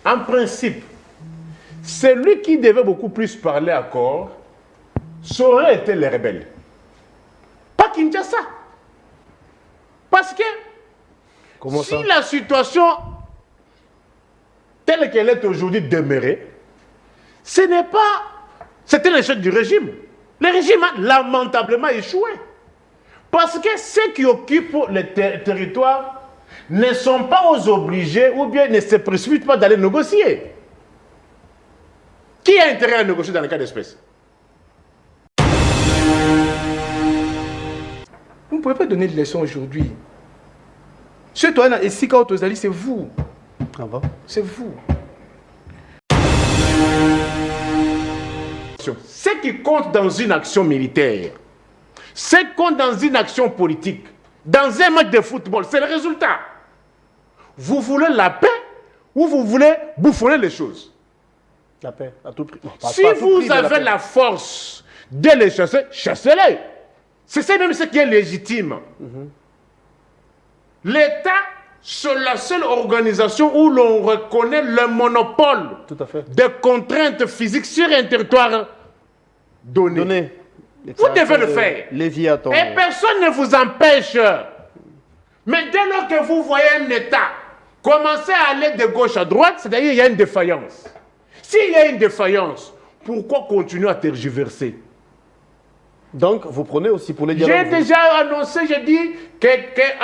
en principe, celui qui devait beaucoup plus parler encore, ça aurait été les rebelles. Pas Kinshasa. Parce que si la situation telle qu'elle est aujourd'hui demeurée, ce n'est pas... C'était l'échec du régime. Le régime a lamentablement échoué. Parce que ceux qui occupent les territoires ne sont pas obligés ou bien ne se précipitent pas d'aller négocier. Qui a intérêt à négocier dans le cas d'espèce? Vous ne pouvez pas donner de leçons aujourd'hui. Ce toi et si quand vous allez, c'est vous. Ah bon? C'est vous. Ce qui compte dans une action militaire, ce qui compte dans une action politique, dans un match de football, c'est le résultat. Vous voulez la paix ou vous voulez bouffonner les choses? La paix, à tout prix. Non, si vous avez la force de les chasser, chassez-les. C'est même ce qui est légitime. L'État, c'est la seule organisation où l'on reconnaît le monopole de contraintes physiques sur un territoire donné. Vous devez le faire. Et personne ne vous empêche. Mais dès lors que vous voyez un État commencer à aller de gauche à droite, c'est-à-dire qu'il y a une défaillance. S'il y a une défaillance, pourquoi continuer à tergiverser? Donc, vous prenez aussi pour les dialogues. J'ai déjà annoncé, j'ai dit que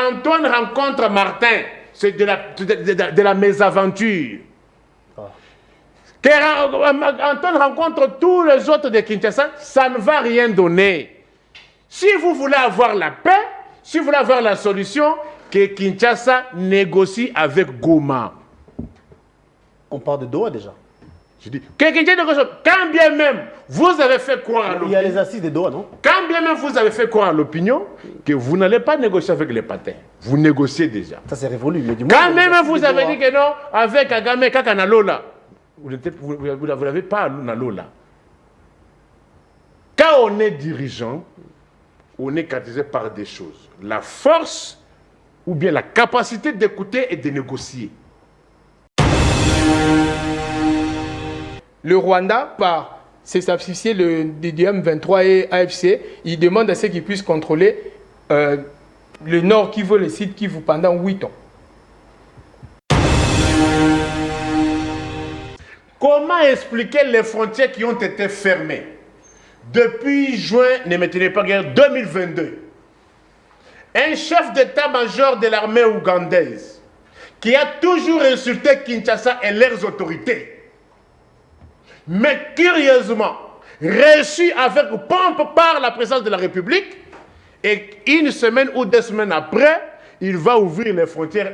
Antoine rencontre Martin. C'est de la mésaventure. Antoine rencontre tous les autres de Kinshasa, ça ne va rien donner. Si vous voulez avoir la paix, si vous voulez avoir la solution, que Kinshasa négocie avec Goma. On parle de Doha déjà. Je dis, quand bien même vous avez fait croire à l'opinion. Il y a les assises de Doha, non? Quand bien même vous avez fait croire à l'opinion que vous n'allez pas négocier avec les patins. Vous négociez déjà. Ça c'est révolu. Mais du quand même vous avez dit que non, avec Kagame, Kakanalola. Vous n'avez pas à Lola. Quand on est dirigeant, on est caractérisé par des choses. La force ou bien la capacité d'écouter et de négocier. Le Rwanda, par ses substituts, le DDM 23 et AFC, il demande à ceux qui puissent contrôler le Nord Kivu, le site Kivu pendant 8 ans. Comment expliquer les frontières qui ont été fermées depuis juin, ne me tenez pas guerre, 2022? Un chef d'état-major de l'armée ougandaise qui a toujours insulté Kinshasa et leurs autorités, mais curieusement, reçu avec pompe par la présidence de la République, et une semaine ou 2 semaines après, il va ouvrir les frontières,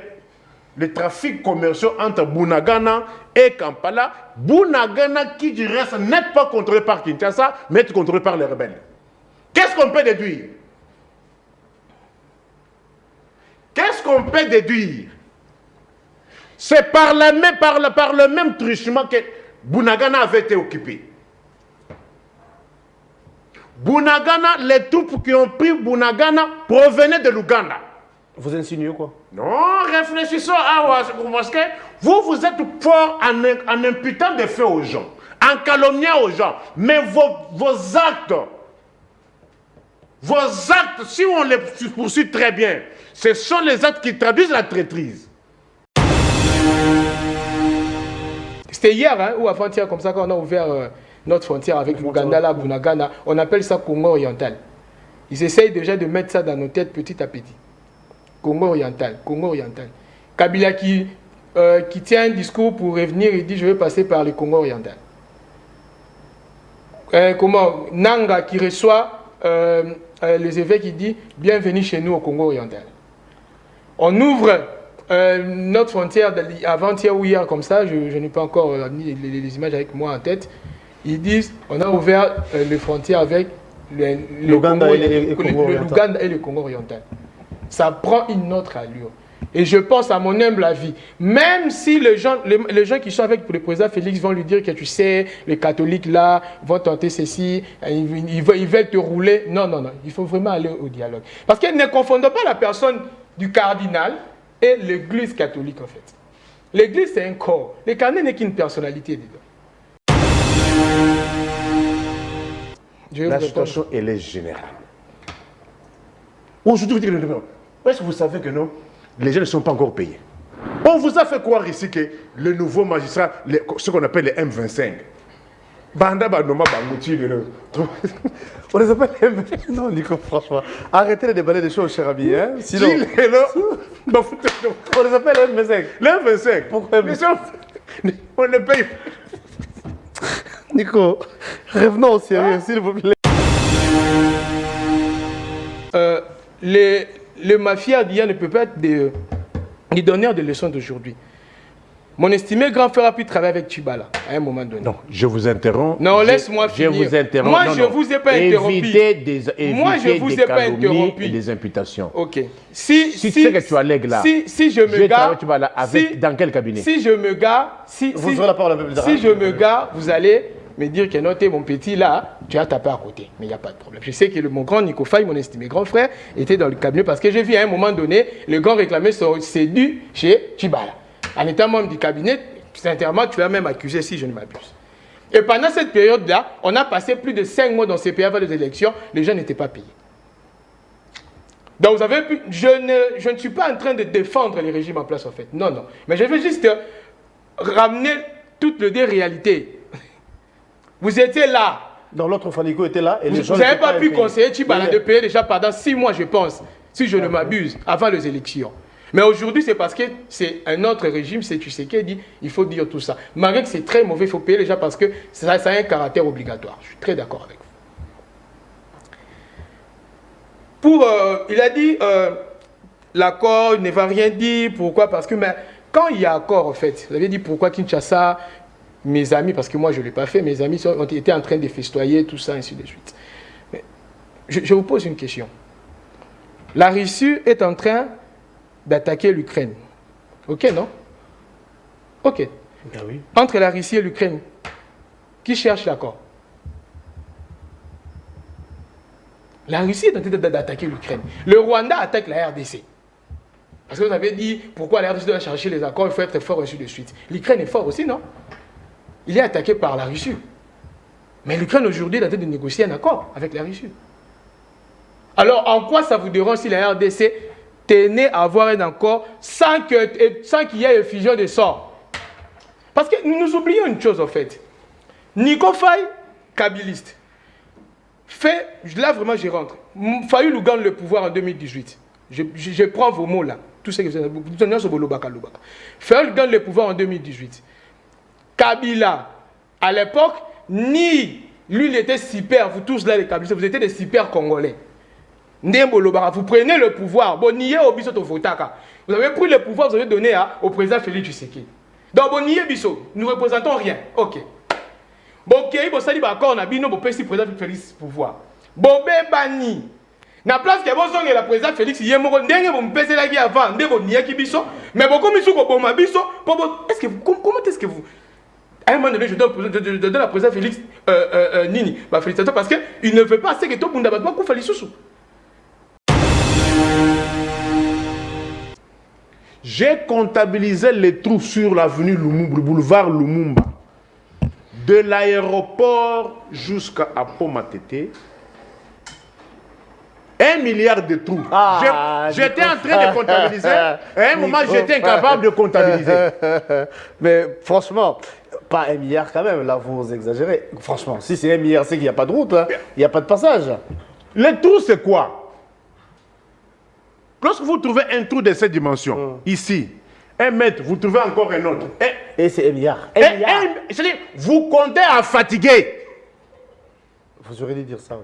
le trafic commercial entre Bunagana et Kampala. Bunagana, qui du reste n'est pas contrôlé par Kinshasa, mais est contrôlé par les rebelles. Qu'est-ce qu'on peut déduire? Qu'est-ce qu'on peut déduire? C'est par le même truchement que Bunagana avait été occupé. Bunagana, les troupes qui ont pris Bunagana provenaient de l'Ouganda. Vous insinuez quoi? Non, réfléchissons parce que vous êtes fort en imputant des faits aux gens, en calomniant aux gens, mais vos actes, si on les poursuit très bien, ce sont les actes qui traduisent la traîtrise. C'était hier, hein, ou avant-hier, comme ça, quand on a ouvert notre frontière avec l'Ouganda, là, Bunagana, on appelle ça Congo oriental. Ils essayent déjà de mettre ça dans nos têtes petit à petit. Congo oriental, Congo oriental. Kabila qui tient un discours pour revenir, il dit je vais passer par le Congo oriental. Nanga qui reçoit les évêques, il dit bienvenue chez nous au Congo oriental. On ouvre notre frontière avant-hier ou hier comme ça, je n'ai pas encore mis les images avec moi en tête. Ils disent on a ouvert les frontières avec l'Ouganda et le Congo oriental. Ça prend une autre allure. Et je pense, à mon humble avis, même si les gens qui sont avec le président Félix vont lui dire que tu sais, les catholiques là vont tenter ceci, ils veulent te rouler. Non, non, non. Il faut vraiment aller au dialogue. Parce qu'ils ne confondent pas la personne du cardinal et l'église catholique en fait. L'église, c'est un corps. Le carnet n'est qu'une personnalité dedans. La situation, elle est générale. Aujourd'hui, vous dites, est-ce que vous savez que non, les gens ne sont pas encore payés? On vous a fait croire ici que le nouveau magistrat, ce qu'on appelle les M25, Banda Banoma Bangouti, On les appelle les M25. Non, Nico, franchement. Arrêtez de déballer des choses, cher ami. Hein? Sinon, on les appelle les M25. Les M25. Pourquoi on les paye. Nico, revenons au sérieux, s'il vous plaît. Le mafia d'hier ne peut pas être des donneurs de leçons d'aujourd'hui. Mon estimé grand frère a pu travailler avec Tchibala à un moment donné. Non, je vous interromps. Non, laisse-moi finir. Je vous interromps. Moi, je ne vous ai pas interrompu. Évitez Moi, je vous ai pas interrompu. Et des imputations. Ok. Si tu sais que tu allègues là, si je me gare, dans quel cabinet? Si je me gare, vous aurez la parole un peu plus tard. Si je me gare, vous allez me dire que non, t'es mon petit là, tu as tapé à côté. Mais il n'y a pas de problème. Je sais que mon grand Nico Faye, mon estimé grand frère, était dans le cabinet parce que j'ai vu à un moment donné, le grand réclamer son sédu chez Tchibala. En étant membre du cabinet, sincèrement, tu l'as même accusé si je ne m'abuse. Et pendant cette période-là, on a passé plus de 5 mois dans ces pays avant les élections, les gens n'étaient pas payés. Donc vous avez pu, je ne suis pas en train de défendre les régimes en place en fait. Non, non. Mais je veux juste ramener toutes les réalités. Vous étiez là. Dans l'autre Fanico était là. Et vous n'avez pas pu conseiller Tchibala de payer déjà pendant 6 mois, je pense, si je ne m'abuse, avant les élections. Mais aujourd'hui, c'est parce que c'est un autre régime, c'est Tshisekedi, il faut dire tout ça. Malgré que c'est très mauvais, il faut payer les gens parce que ça a un caractère obligatoire. Je suis très d'accord avec vous. Il a dit, l'accord ne va rien dire, pourquoi? Parce que mais, quand il y a accord, en fait, vous avez dit pourquoi Kinshasa, mes amis, parce que moi je ne l'ai pas fait, mes amis ont été en train de festoyer, tout ça, ainsi de suite. Mais je vous pose une question. La Russie est en train d'attaquer l'Ukraine. Ok, non? Ok. Ben oui. Entre la Russie et l'Ukraine, qui cherche l'accord? La Russie est en train d'attaquer l'Ukraine. Le Rwanda attaque la RDC. Parce que vous avez dit, pourquoi la RDC doit chercher les accords, il faut être fort, ainsi de suite. L'Ukraine est fort aussi, non? Il est attaqué par la Russie. Mais l'Ukraine aujourd'hui est en train de négocier un accord avec la Russie. Alors, en quoi ça vous dérange si la RDC tenait à avoir un accord sans qu'il y ait une fusion de sorts? Parce que nous oublions une chose en fait. Nico Faye, kabiliste, fait, là vraiment je rentre, Fayulu gagne le pouvoir en 2018. Je prends vos mots là. Tout ce que vous avez. Fayulu gagne le pouvoir en 2018. Kabila, à l'époque, ni lui il était super, vous tous là les kabilistes, vous étiez des super congolais. Vous prenez le pouvoir. Vous avez pris le pouvoir, vous avez donné au président Félix Tshisekedi. Donc, nous ne représentons rien. Ok. Bon, vous avez dit d'accord, on a dit non, président Félix pouvoir. Bon, bani. Na place que vous avez la président Félix, il y a un moment où vous avez la guerre avant, mais beaucoup comment est-ce que vous. À un moment donné, je donne la président Félix Nini. Félicitations parce qu'il ne veut pas assez que tout le monde ait fait sous. J'ai comptabilisé les trous sur l'avenue Lumumba, le boulevard Lumumba, de l'aéroport jusqu'à Pomatete. 1 milliard de trous. J'étais en train de comptabiliser. À un moment, j'étais incapable de comptabiliser. Mais franchement, pas 1 milliard quand même. Là, vous exagérez. Franchement, si c'est 1 milliard, c'est qu'il n'y a pas de route. Hein. Il n'y a pas de passage. Les trous, c'est quoi? Lorsque vous trouvez un trou de cette dimension, ici, 1 mètre, vous trouvez encore un autre. Et c'est 1 milliard. C'est-à-dire, vous comptez à fatiguer. Vous auriez dû dire ça, oui.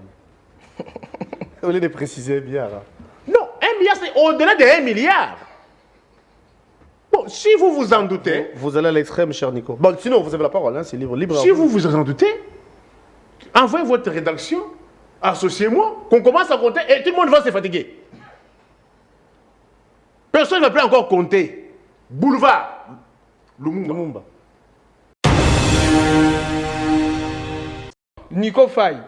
Au lieu de préciser 1 milliard. Hein. Non, 1 milliard, c'est au-delà de 1 milliard. Bon, si vous vous en doutez... Vous allez à l'extrême, cher Nico. Bon, sinon, vous avez la parole, hein, c'est libre. Si vous vous en doutez, envoyez votre rédaction, associez-moi, qu'on commence à compter et tout le monde va se fatiguer. Personne ne va plus encore compter. Boulevard Lumumba. Nico Faye,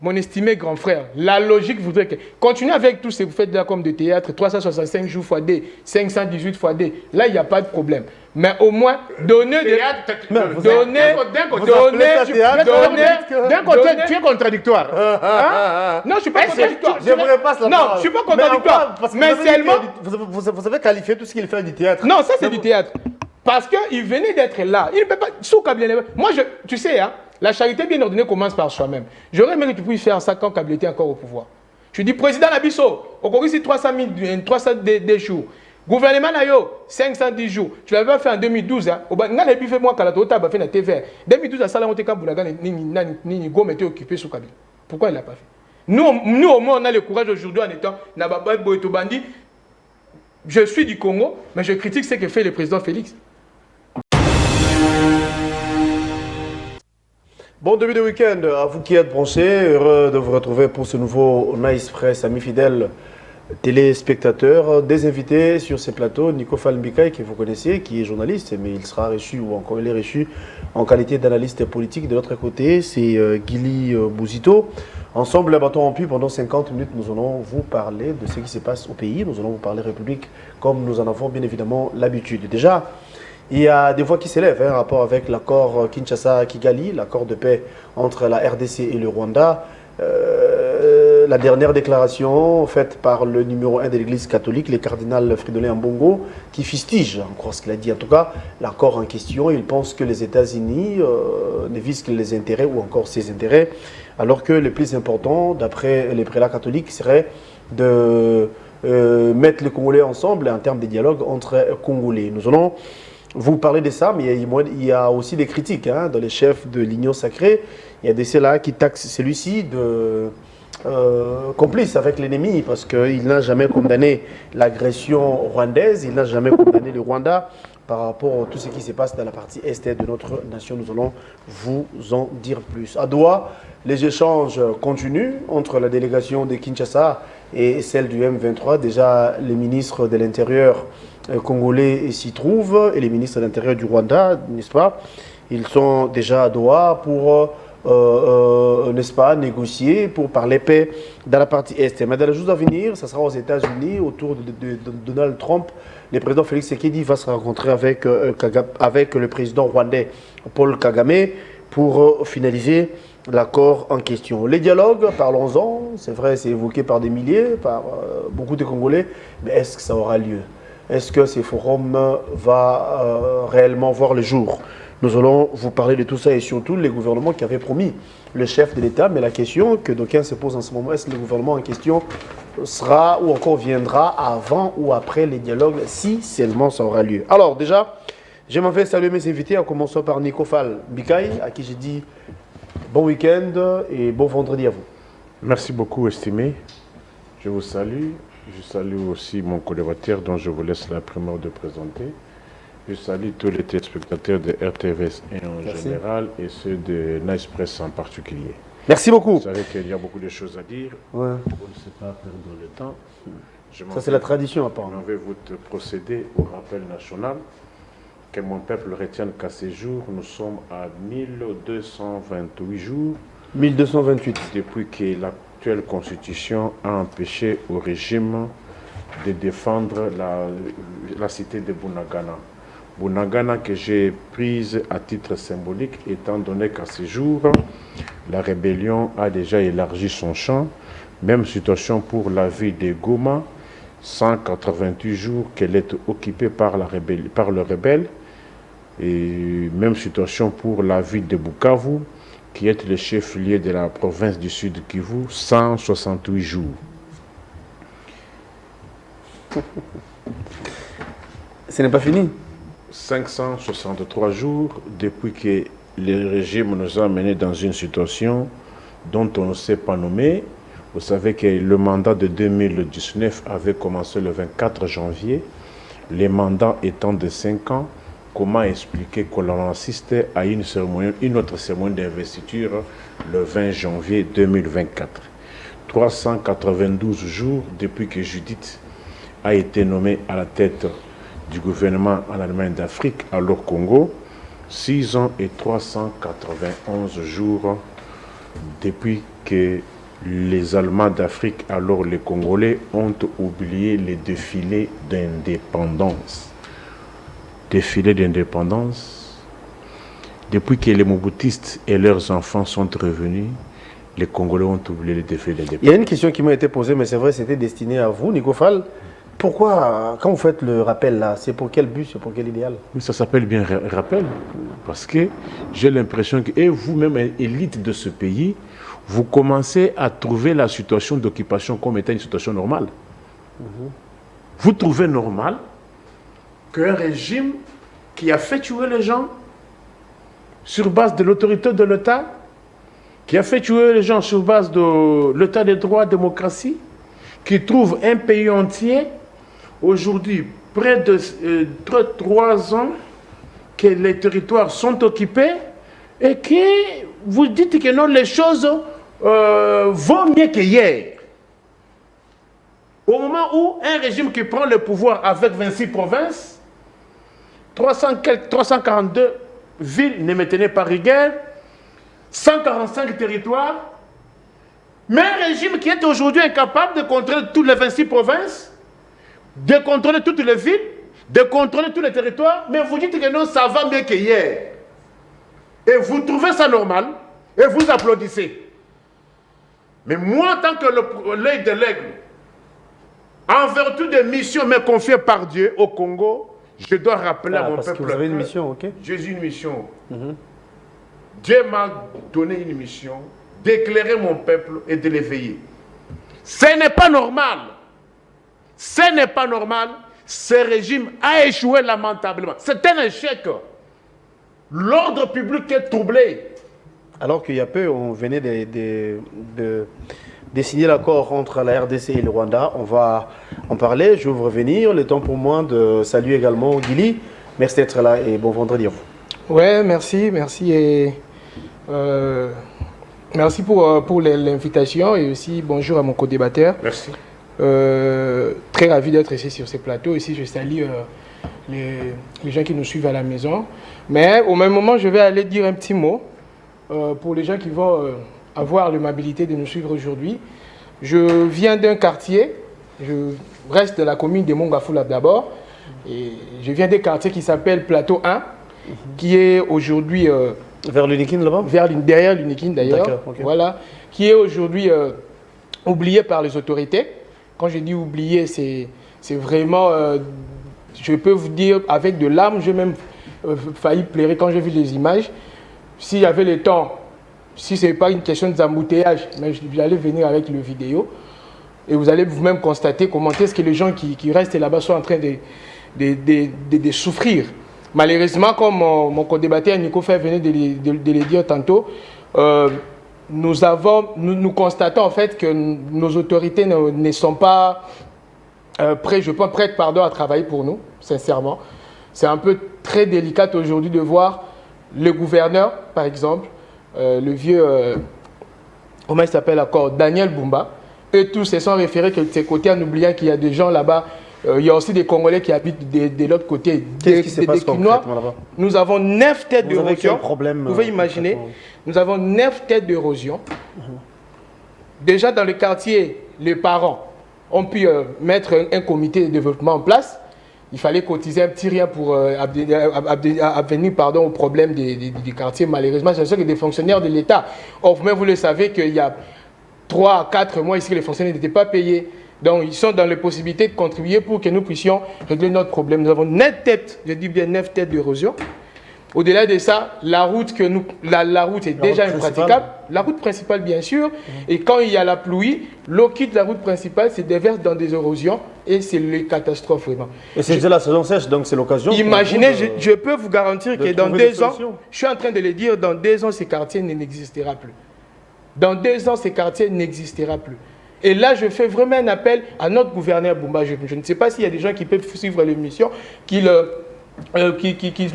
mon estimé grand frère, la logique voudrait que... Continuez avec tout ce que vous faites là comme de théâtre, 365 jours x D, 518 x D. Là, il n'y a pas de problème. Mais au moins, donner... D'un côté, tu es contradictoire. Non, je ne suis pas contradictoire. J'aimerais pas ça. Non, je ne suis pas contradictoire. Mais seulement... Vous avez qualifié tout ce qu'il fait du théâtre. Non, ça c'est du théâtre. Parce qu'il venait d'être là. Il ne peut pas... Moi, tu sais, hein, la charité bien ordonnée commence par soi-même. J'aurais aimé que tu puisses faire ça quand Kabila était encore au pouvoir. Je dis, président Nabiso, au Congo, c'est 300 des jours. Gouvernement Nayo, 510 jours. Tu l'avais pas fait en 2012. Hein. Fait moi, quand tu as fait la TV. 2012, à Salamon, ni Gom était occupé sous Kabila. Pourquoi il ne l'a pas fait? Nous, au moins, on a le courage aujourd'hui en étant Nababa Boeto Bandi. Je suis du Congo, mais je critique ce que fait le président Félix. Bon début de week-end à vous qui êtes branchés, heureux de vous retrouver pour ce nouveau Nice Press, amis fidèles téléspectateurs, des invités sur ces plateaux, Nico Falmbikaï que vous connaissez, qui est journaliste, mais il sera reçu ou encore il est reçu en qualité d'analyste politique. De l'autre côté, c'est Guili Bouzito. Ensemble, le bâton rompu, pendant 50 minutes, nous allons vous parler de ce qui se passe au pays, nous allons vous parler République comme nous en avons bien évidemment l'habitude. Déjà, il y a des voix qui s'élèvent en rapport avec l'accord Kinshasa-Kigali, l'accord de paix entre la RDC et le Rwanda. La dernière déclaration faite par le numéro 1 de l'Église catholique, le cardinal Fridolin Ambongo, qui fustige encore ce qu'il a dit. En tout cas, l'accord en question, il pense que les États-Unis ne visent que les intérêts ou encore ses intérêts, alors que le plus important, d'après les prélats catholiques, serait de mettre les Congolais ensemble en termes de dialogue entre Congolais. Nous allons vous parler de ça, mais il y a aussi des critiques dans les chefs de l'Union sacrée. Il y a de ceux-là qui taxent celui-ci de complice avec l'ennemi parce qu'il n'a jamais condamné l'agression rwandaise, il n'a jamais condamné le Rwanda par rapport à tout ce qui se passe dans la partie est de notre nation. Nous allons vous en dire plus. À Doha, les échanges continuent entre la délégation de Kinshasa et celle du M23. Déjà, les ministres de l'Intérieur congolais s'y trouvent et les ministres de l'Intérieur du Rwanda, n'est-ce pas? Ils sont déjà à Doha pour n'est-ce pas, négocier pour parler paix dans la partie Est. Mais dans les jours à venir, ça sera aux États-Unis, autour de Donald Trump. Le président Félix Tshisekedi va se rencontrer avec le président rwandais Paul Kagame pour finaliser l'accord en question. Les dialogues, parlons-en, c'est vrai, c'est évoqué par des milliers, par beaucoup de Congolais, mais est-ce que ça aura lieu? Est-ce que ces forums va réellement voir le jour? Nous allons vous parler de tout ça et surtout les gouvernements qui avaient promis le chef de l'État. Mais la question que d'aucuns se posent en ce moment, est-ce que le gouvernement en question sera ou encore viendra avant ou après les dialogues, si seulement ça aura lieu? Alors déjà, je m'en vais saluer mes invités, en commençant par Nico Falmbikaï, à qui j'ai dit bon week-end et bon vendredi à vous. Merci beaucoup, estimé. Je vous salue. Je salue aussi mon collaborateur dont je vous laisse la primeur de présenter. Je salue tous les téléspectateurs de RTVS en général et ceux de Nice Press en particulier. Merci beaucoup. Vous savez qu'il y a beaucoup de choses à dire. Ouais. On ne sait pas perdre le temps. Ça, c'est la tradition apparemment. Je vais vous procéder au rappel national. Que mon peuple retienne qu'à ces jours, nous sommes à 1228 jours. 1228. Depuis que l'actuelle constitution a empêché au régime de défendre la cité de Bunagana. Bunagana que j'ai prise à titre symbolique, étant donné qu'à ce jour, la rébellion a déjà élargi son champ. Même situation pour la ville de Goma, 188 jours qu'elle est occupée par le rebelle. Et même situation pour la ville de Bukavu, qui est le chef-lieu de la province du Sud Kivu, 168 jours. Ce n'est pas fini. 563 jours depuis que le régime nous a menés dans une situation dont on ne sait pas nommer. Vous savez que le mandat de 2019 avait commencé le 24 janvier, les mandats étant de 5 ans. Comment expliquer que l'on assiste à une autre cérémonie d'investiture le 20 janvier 2024? 392 jours depuis que Judith a été nommée à la tête du gouvernement en Allemagne d'Afrique, alors Congo, 6 ans et 391 jours depuis que les Allemands d'Afrique, alors les Congolais, ont oublié les défilés d'indépendance. Défilés d'indépendance, depuis que les Mobutistes et leurs enfants sont revenus, les Congolais ont oublié les défilés d'indépendance. Il y a une question qui m'a été posée, mais c'est vrai, c'était destiné à vous, Nico Fall. Pourquoi, quand vous faites le rappel là, c'est pour quel but, c'est pour quel idéal? Oui, ça s'appelle bien rappel, parce que j'ai l'impression que, et vous-même, élite de ce pays, vous commencez à trouver la situation d'occupation comme étant une situation normale. Vous trouvez normal qu'un régime qui a fait tuer les gens sur base de l'autorité de l'État, qui a fait tuer les gens sur base de l'État des droits, démocratie, qui trouve un pays entier, aujourd'hui, près de 3 ans, que les territoires sont occupés, et que vous dites que non, les choses vont mieux qu'hier. Au moment où un régime qui prend le pouvoir avec 26 provinces, 342 villes ne me tenaient pas rigueur, 145 territoires, mais un régime qui est aujourd'hui incapable de contrôler toutes les 26 provinces, de contrôler toutes les villes, de contrôler tous les territoires, mais vous dites que non, ça va mieux qu'hier. Et vous trouvez ça normal, et vous applaudissez. Mais moi, en tant que l'œil de l'aigle, en vertu des missions me confiées par Dieu au Congo, je dois rappeler à mon parce peuple. que vous avez une mission, ok? J'ai une mission. Dieu m'a donné une mission d'éclairer mon peuple et de l'éveiller. Ce n'est pas normal. Ce n'est pas normal. Ce régime a échoué lamentablement. C'est un échec. L'ordre public est troublé. Alors qu'il y a peu, on venait de signer l'accord entre la RDC et le Rwanda. On va en parler. Je vais vous revenir. Le temps pour moi de saluer également Gili. Merci d'être là et bon vendredi à vous. Ouais, merci et merci pour l'invitation et aussi bonjour à mon co-débatteur. Merci. Très ravi d'être ici sur ce plateau. Ici, je salue les gens qui nous suivent à la maison. Mais au même moment, je vais aller dire un petit mot pour les gens qui vont avoir l'amabilité de nous suivre aujourd'hui. Je viens d'un quartier, je reste de la commune de Mongafula d'abord, et je viens d'un quartier qui s'appelle Plateau 1, qui est aujourd'hui... vers l'Unikin là-bas? Derrière l'Unikin d'ailleurs, okay. Voilà, qui est aujourd'hui oublié par les autorités. Quand je dis oublié, c'est vraiment, je peux vous dire, avec de larmes, j'ai même failli pleurer quand j'ai vu les images. S'il y avait le temps, si ce n'est pas une question d'embouteillage, mais j'allais venir avec le vidéo, et vous allez vous-même constater comment est-ce que les gens qui restent là-bas sont en train de souffrir. Malheureusement, comme mon co-débatteur Nico Fall venait de le dire tantôt, nous constatons en fait que nos autorités ne sont pas prêtes à travailler pour nous, sincèrement. C'est un peu très délicat aujourd'hui de voir le gouverneur, par exemple, le vieux, comment il s'appelle encore, Daniel Bumba, et tous se sont référés de ces côtés en oubliant qu'il y a des gens là-bas. Il y a aussi des Congolais qui habitent de l'autre côté. Qu'est-ce qui se passe concrètement là-bas? Nous avons 9 têtes d'érosion. Vous pouvez imaginer, nous avons 9 têtes d'érosion. Déjà dans le quartier, les parents ont pu mettre un comité de développement en place. Il fallait cotiser un petit rien pour abvenir au problème du quartier. Malheureusement, c'est sûr que des fonctionnaires de l'État. Or, vous le savez qu'il y a 3 à 4 mois ici que les fonctionnaires n'étaient pas payés. Donc, ils sont dans les possibilités de contribuer pour que nous puissions régler notre problème. Nous avons 9 têtes, je dis bien 9 têtes d'érosion. Au-delà de ça, la route est déjà impraticable. La route principale, bien sûr. Et quand il y a la pluie, l'eau quitte la route principale, se déverse dans des érosions et c'est une catastrophe vraiment. Et c'est déjà la saison sèche, donc c'est l'occasion. Imaginez, je peux vous garantir que dans 2 ans, je suis en train de le dire, dans 2 ans, ces quartiers n'existera plus. Dans 2 ans, ces quartiers n'existera plus. Et là, je fais vraiment un appel à notre gouverneur Bumba. Je ne sais pas s'il y a des gens qui peuvent suivre l'émission, qui lui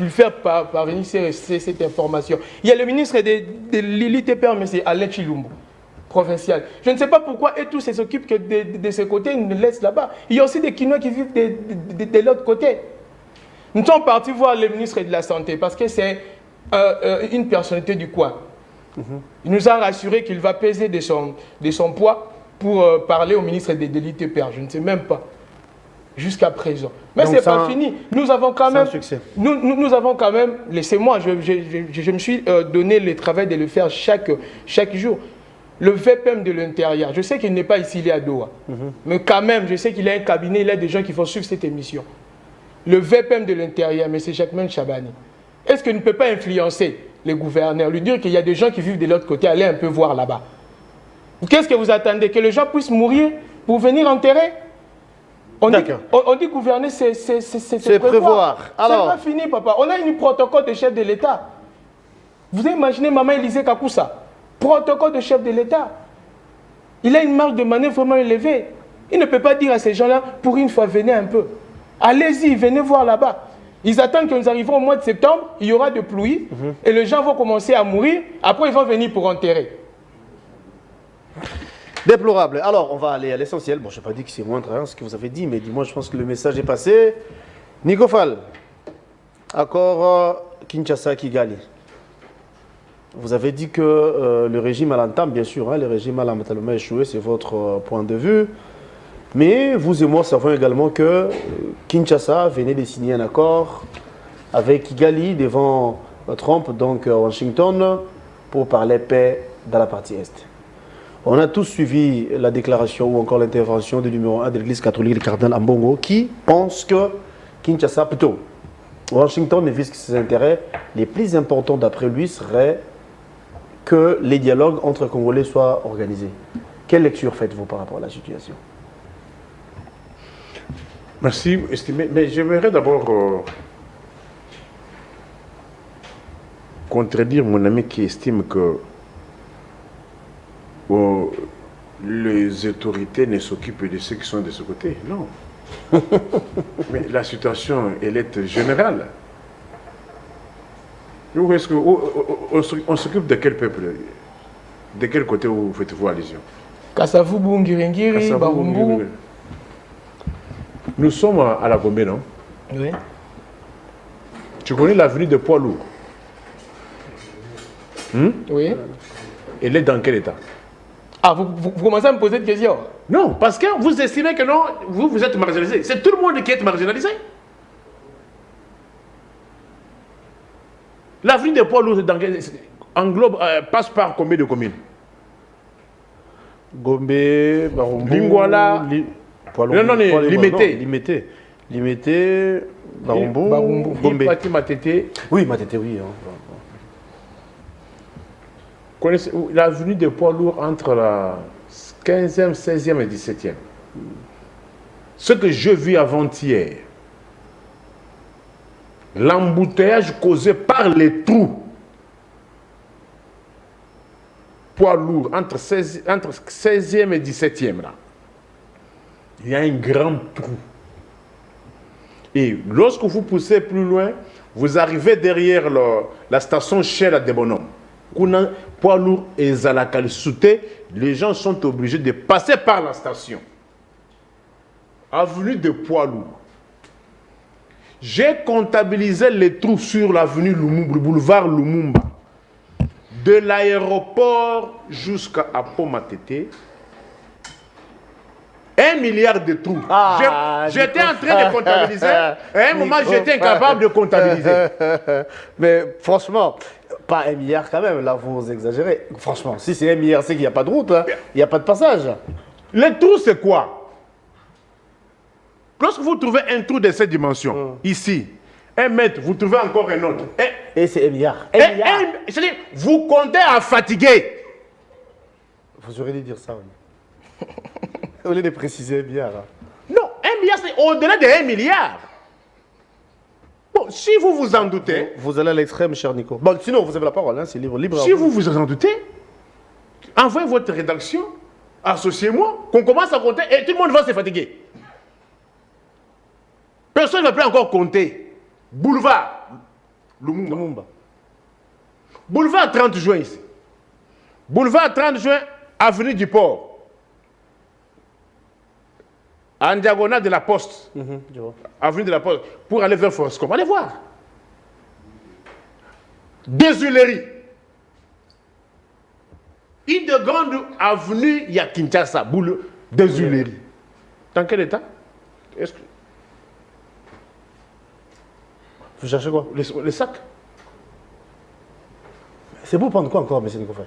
fait parvenir cette information. Il y a le ministre de l'ITP, mais c'est Alain Chilumbu, provincial. Je ne sais pas pourquoi et tous s'occupent que de ce côté, ils nous laissent là-bas. Il y a aussi des Kinois qui vivent de l'autre côté. Nous sommes partis voir le ministre de la Santé parce que c'est une personnalité du coin. Il nous a rassuré qu'il va peser de son poids pour parler au ministre des délits TPR. Je ne sais même pas. Jusqu'à présent. Mais ce n'est pas fini. Nous avons quand même... Nous avons quand même... Laissez-moi, je me suis donné le travail de le faire chaque jour. Le VPM de l'intérieur, je sais qu'il n'est pas ici, il est à Doha. Mais quand même, je sais qu'il a un cabinet, il a des gens qui vont suivre cette émission. Le VPM de l'intérieur, M. Jacquemain Chabani, est-ce qu'il ne peut pas influencer les gouverneurs, lui dire qu'il y a des gens qui vivent de l'autre côté, allez un peu voir là-bas. Qu'est-ce que vous attendez? Que les gens puissent mourir pour venir enterrer? On dit gouverner, c'est prévoir. C'est pas fini, papa. On a un protocole de chef de l'État. Vous imaginez Maman Élisée Kakoussa, protocole de chef de l'État. Il a une marge de manœuvre vraiment élevée. Il ne peut pas dire à ces gens-là, pour une fois, venez un peu. Allez-y, venez voir là-bas. Ils attendent que nous arrivions au mois de septembre, il y aura des pluies, et les gens vont commencer à mourir, après ils vont venir pour enterrer. Déplorable. Alors, on va aller à l'essentiel. Bon, je n'ai pas dit que c'est moindre ce que vous avez dit, mais dis-moi, je pense que le message est passé. Nico Fall, accord Kinshasa-Kigali. Vous avez dit que le régime à l'entame, bien sûr, le régime à l'entame a échoué, c'est votre point de vue. Mais vous et moi savons également que Kinshasa venait de signer un accord avec Kigali devant Trump, donc Washington, pour parler paix dans la partie Est. On a tous suivi la déclaration ou encore l'intervention du numéro 1 de l'église catholique, le cardinal Ambongo, qui pense que Kinshasa, plutôt Washington, ne vise que ses intérêts les plus importants d'après lui seraient que les dialogues entre Congolais soient organisés. Quelle lecture faites-vous par rapport à la situation? Merci, estimé. Mais j'aimerais d'abord contredire mon ami qui estime que les autorités ne s'occupent de ceux qui sont de ce côté. Non. Mais la situation, elle est générale. Est-ce que on s'occupe de quel peuple? De quel côté vous faites-vous allusion? Kasavubu, Ngiringiri, Barumbu. Nous sommes à la Gombe, non? Oui. Tu connais l'avenue de Poids Lourd? Oui. Elle est dans quel état? Ah, vous commencez à me poser une question? Non, parce que vous estimez que non, vous êtes marginalisé. C'est tout le monde qui est marginalisé. L'avenue de Poids Lourd englobe, passe par combien de communes? Gombe, Barumbu, Lingwala, Limité, Barumbu, Gombe. Matete. Oui, Matete, oui. Connaissez l'avenue de Poids Lourd entre la 15e, 16e et 17e. Ce que je vis avant-hier, l'embouteillage causé par les trous Poids Lourd entre 16e et 17e, là, il y a un grand trou. Et lorsque vous poussez plus loin, vous arrivez derrière la station Shell à Debonom. Poids Lourd et Zalakali Souté, les gens sont obligés de passer par la station. Avenue de Poids Lourd. J'ai comptabilisé les trous sur l'avenue Lumumba, le boulevard Lumumba. De l'aéroport jusqu'à Pomatete. 1 milliard de trous. J'étais en train de comptabiliser. À un moment, j'étais incapable de comptabiliser. Mais franchement, pas 1 milliard quand même. Là, vous exagérez. Franchement, si c'est 1 milliard, c'est qu'il n'y a pas de route. Hein. Il n'y a pas de passage. Les trous, c'est quoi? Lorsque vous trouvez un trou de cette dimension, ici, 1 mètre, vous trouvez encore un autre. Et c'est 1 milliard. C'est-à-dire, vous comptez à fatiguer. Vous auriez dû dire ça. Oui. Au lieu de préciser 1 milliard. Hein. Non, 1 milliard, c'est au-delà de 1 milliard. Bon, si vous vous en doutez... Vous allez à l'extrême, cher Nico. Bon, sinon, vous avez la parole, hein, c'est libre. Si vous vous en doutez, envoyez votre rédaction, associez-moi, qu'on commence à compter et tout le monde va se fatiguer. Personne ne peut encore compter. Boulevard Lumumba. Boulevard 30 juin ici. Boulevard 30 juin, avenue du Port. En diagonale de la Poste. Avenue de la Poste. Pour aller vers Foscom. Allez voir. Des Huileries. Une de grande avenue, il y a Kinshasa, boule des Huileries. Dans quel état? Est-ce que... Vous cherchez quoi? Les sacs. C'est pour prendre quoi encore, M. Nicofaï?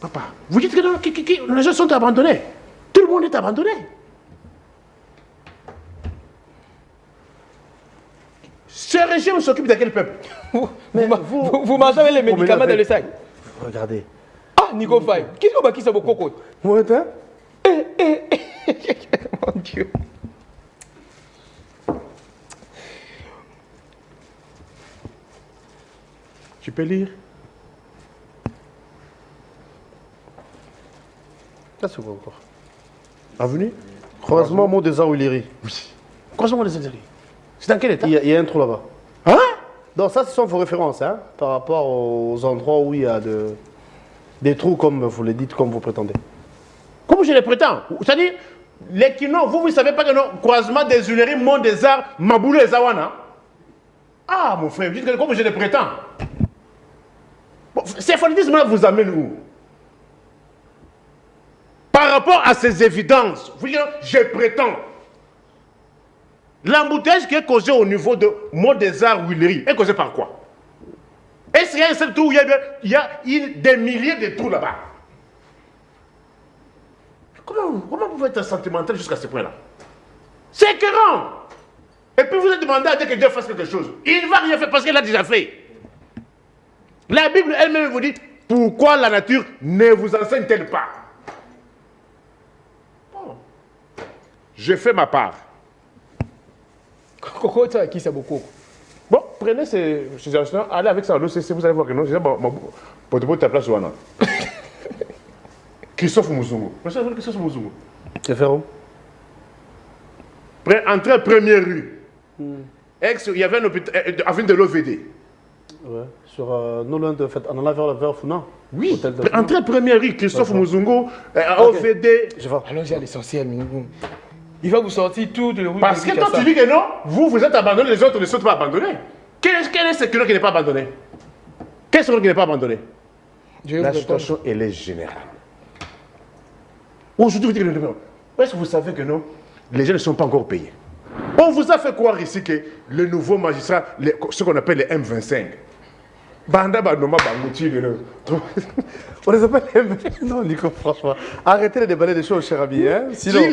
Papa, vous dites que non, les gens sont abandonnés. Tout le monde est abandonné. Ce régime s'occupe de quel peuple? Vous mangez avec les médicaments dans le sac. Regardez. Ah, Nico Faye, qu'est-ce que c'est beaucoup coco? Moi, hein? Mon Dieu. Tu peux lire? Là, c'est quoi encore? Avenue? Croisement Mont des Arts Huileries. Oui. Croisement des Huileries. C'est dans quel état? Il y a un trou là-bas. Hein? Donc ça, ce sont vos références, hein, par rapport aux endroits où il y a des trous, comme vous le dites, comme vous prétendez. Comme je le prétends. C'est-à-dire, les Kino, vous ne savez pas que non, croisement des Huileries, Mont des Arts, Maboulou et Zawana. Ah, mon frère, vous dites que comme je le prétends. Bon, ces fanatismes-là vous amènent où? Par rapport à ces évidences, vous dites, je prétends. L'embouteillage qui est causé au niveau de Mont des Arts Huileries est causé par quoi? Est-ce qu'il y a un seul trou où il y a des milliers de trous là-bas? Comment vous pouvez être sentimental jusqu'à ce point-là? C'est écœurant. Et puis vous êtes demandé à dire que Dieu fasse quelque chose. Il ne va rien faire parce qu'il l'a déjà fait. La Bible elle-même vous dit pourquoi la nature ne vous enseigne-t-elle pas? Bon. Je fais ma part. Coco, ça, qui c'est beaucoup? Bon, prenez ces instruments, allez avec ça, vous allez voir que non, c'est bon, pour ta place, Johanna. Christophe Mouzungu. Christophe Mouzungu. C'est fait où? Entrée première rue. Il y avait un hôpital, avenue de l'OVD. Ouais, sur non loin de fait, en allant vers Founan. Oui, entrée première rue, Christophe Mouzungu, OVD. Je vois. Allons-y à l'essentiel. Il va vous sortir tout de route. Parce que toi tu dis que non, vous êtes abandonnés, les autres ne sont pas abandonnés. Quel est ce qui n'est pas abandonné? Quel est ce qui n'est pas abandonné? La situation, elle est générale. Aujourd'hui, vous dites que non. Est-ce que vous savez que non, les gens ne sont pas encore payés? On vous a fait croire ici que le nouveau magistrat, ce qu'on appelle les M25, Banda Banoma Bangouti, On les appelle les M25. Non, Nico, franchement. Arrêtez de déballer des choses, cher ami. Hein? Sinon, on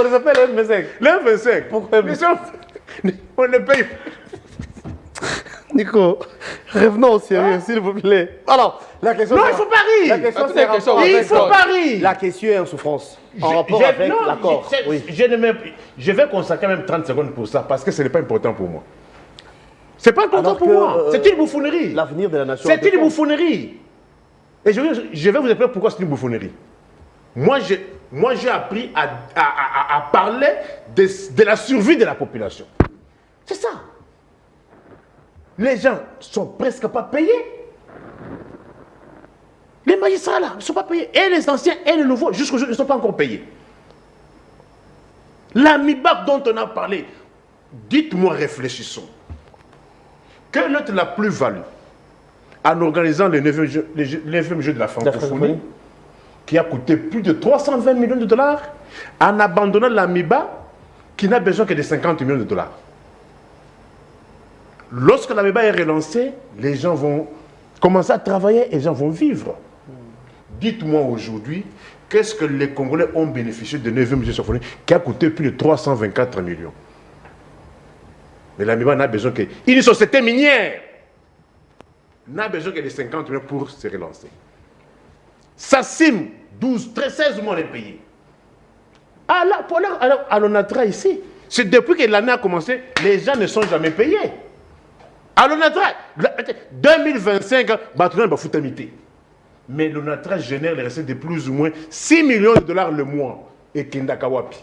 les appelle les M25. Les M25. Pourquoi on les paye. Nico, revenons au sérieux, s'il vous plaît. Alors, la question. Non, il faut pas rire. La question, c'est il faut pas rire. La question est en souffrance. En rapport avec l'accord. Oui. Je vais consacrer même 30 secondes pour ça parce que ce n'est pas important pour moi. C'est pas important pour moi. C'est une bouffonnerie. L'avenir de la nation. C'est une bouffonnerie. Et je vais vous expliquer pourquoi c'est une bouffonnerie. Moi, j'ai appris à parler de la survie de la population. C'est ça. Les gens sont presque pas payés. Les magistrats là ne sont pas payés. Et les anciens et les nouveaux, jusqu'aujourd'hui, ne sont pas encore payés. La MIBAC dont on a parlé, dites-moi, réfléchissons. Quelle est la plus-value en organisant le 9e jeu de la francophonie, qui a coûté plus de 320 millions de dollars, en abandonnant la MIBA, qui n'a besoin que de 50 millions de dollars. Lorsque la MIBA est relancée, les gens vont commencer à travailler et les gens vont vivre. Dites-moi aujourd'hui, qu'est-ce que les Congolais ont bénéficié de 9e jeu symphonique qui a coûté plus de 324 millions? Mais la MIBA n'a besoin que... Une société minière n'a besoin que de 50 millions pour se relancer. Sassim, 12, 13, 16 mois les payer. À l'ONATRA ici, c'est depuis que l'année a commencé, les gens ne sont jamais payés. À l'ONATRA, 2025, Batounan va foutre amité. Mais l'ONATRA génère les recettes de plus ou moins 6 millions de dollars le mois. Et Kendakawapi.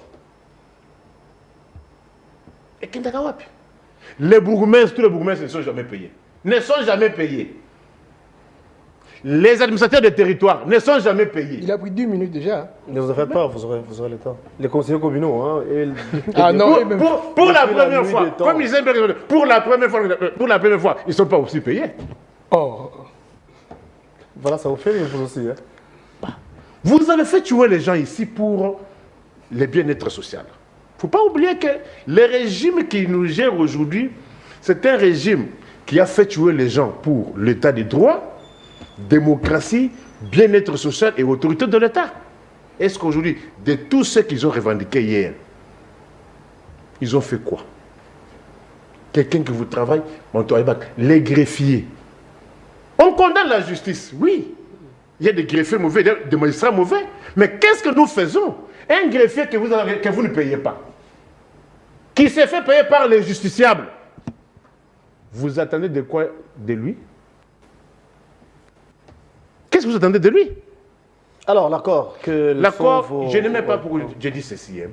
Et Kendakawapi. Les bourgmestres, tous les bourgmestres ne sont jamais payés. Ne sont jamais payés. Les administrateurs de territoire ne sont jamais payés. Il a pris 10 minutes déjà. Ne vous en faites pas, vous aurez le temps. Les conseillers communaux, hein. Pour la première fois, comme ils aiment, pour la première fois, ils ne sont pas aussi payés. Oh. Voilà, ça vous fait rire vous aussi. Hein? Vous avez fait tuer les gens ici pour le bien-être social. Il ne faut pas oublier que le régime qui nous gère aujourd'hui, c'est un régime qui a fait tuer les gens pour l'état des droits, démocratie, bien-être social et autorité de l'État. Est-ce qu'aujourd'hui, de tous ceux qu'ils ont revendiqués hier, ils ont fait quoi? Quelqu'un qui vous travaille, les greffiers. On condamne la justice, oui. Il y a des greffiers mauvais, des magistrats mauvais. Mais qu'est-ce que nous faisons? Un greffier que vous ne payez pas, qui s'est fait payer par les justiciables, vous attendez de quoi de lui? Qu'est-ce que vous attendez de lui? Alors, l'accord que... L'accord, je ne mets pas pour... Je dis ceci. Hein.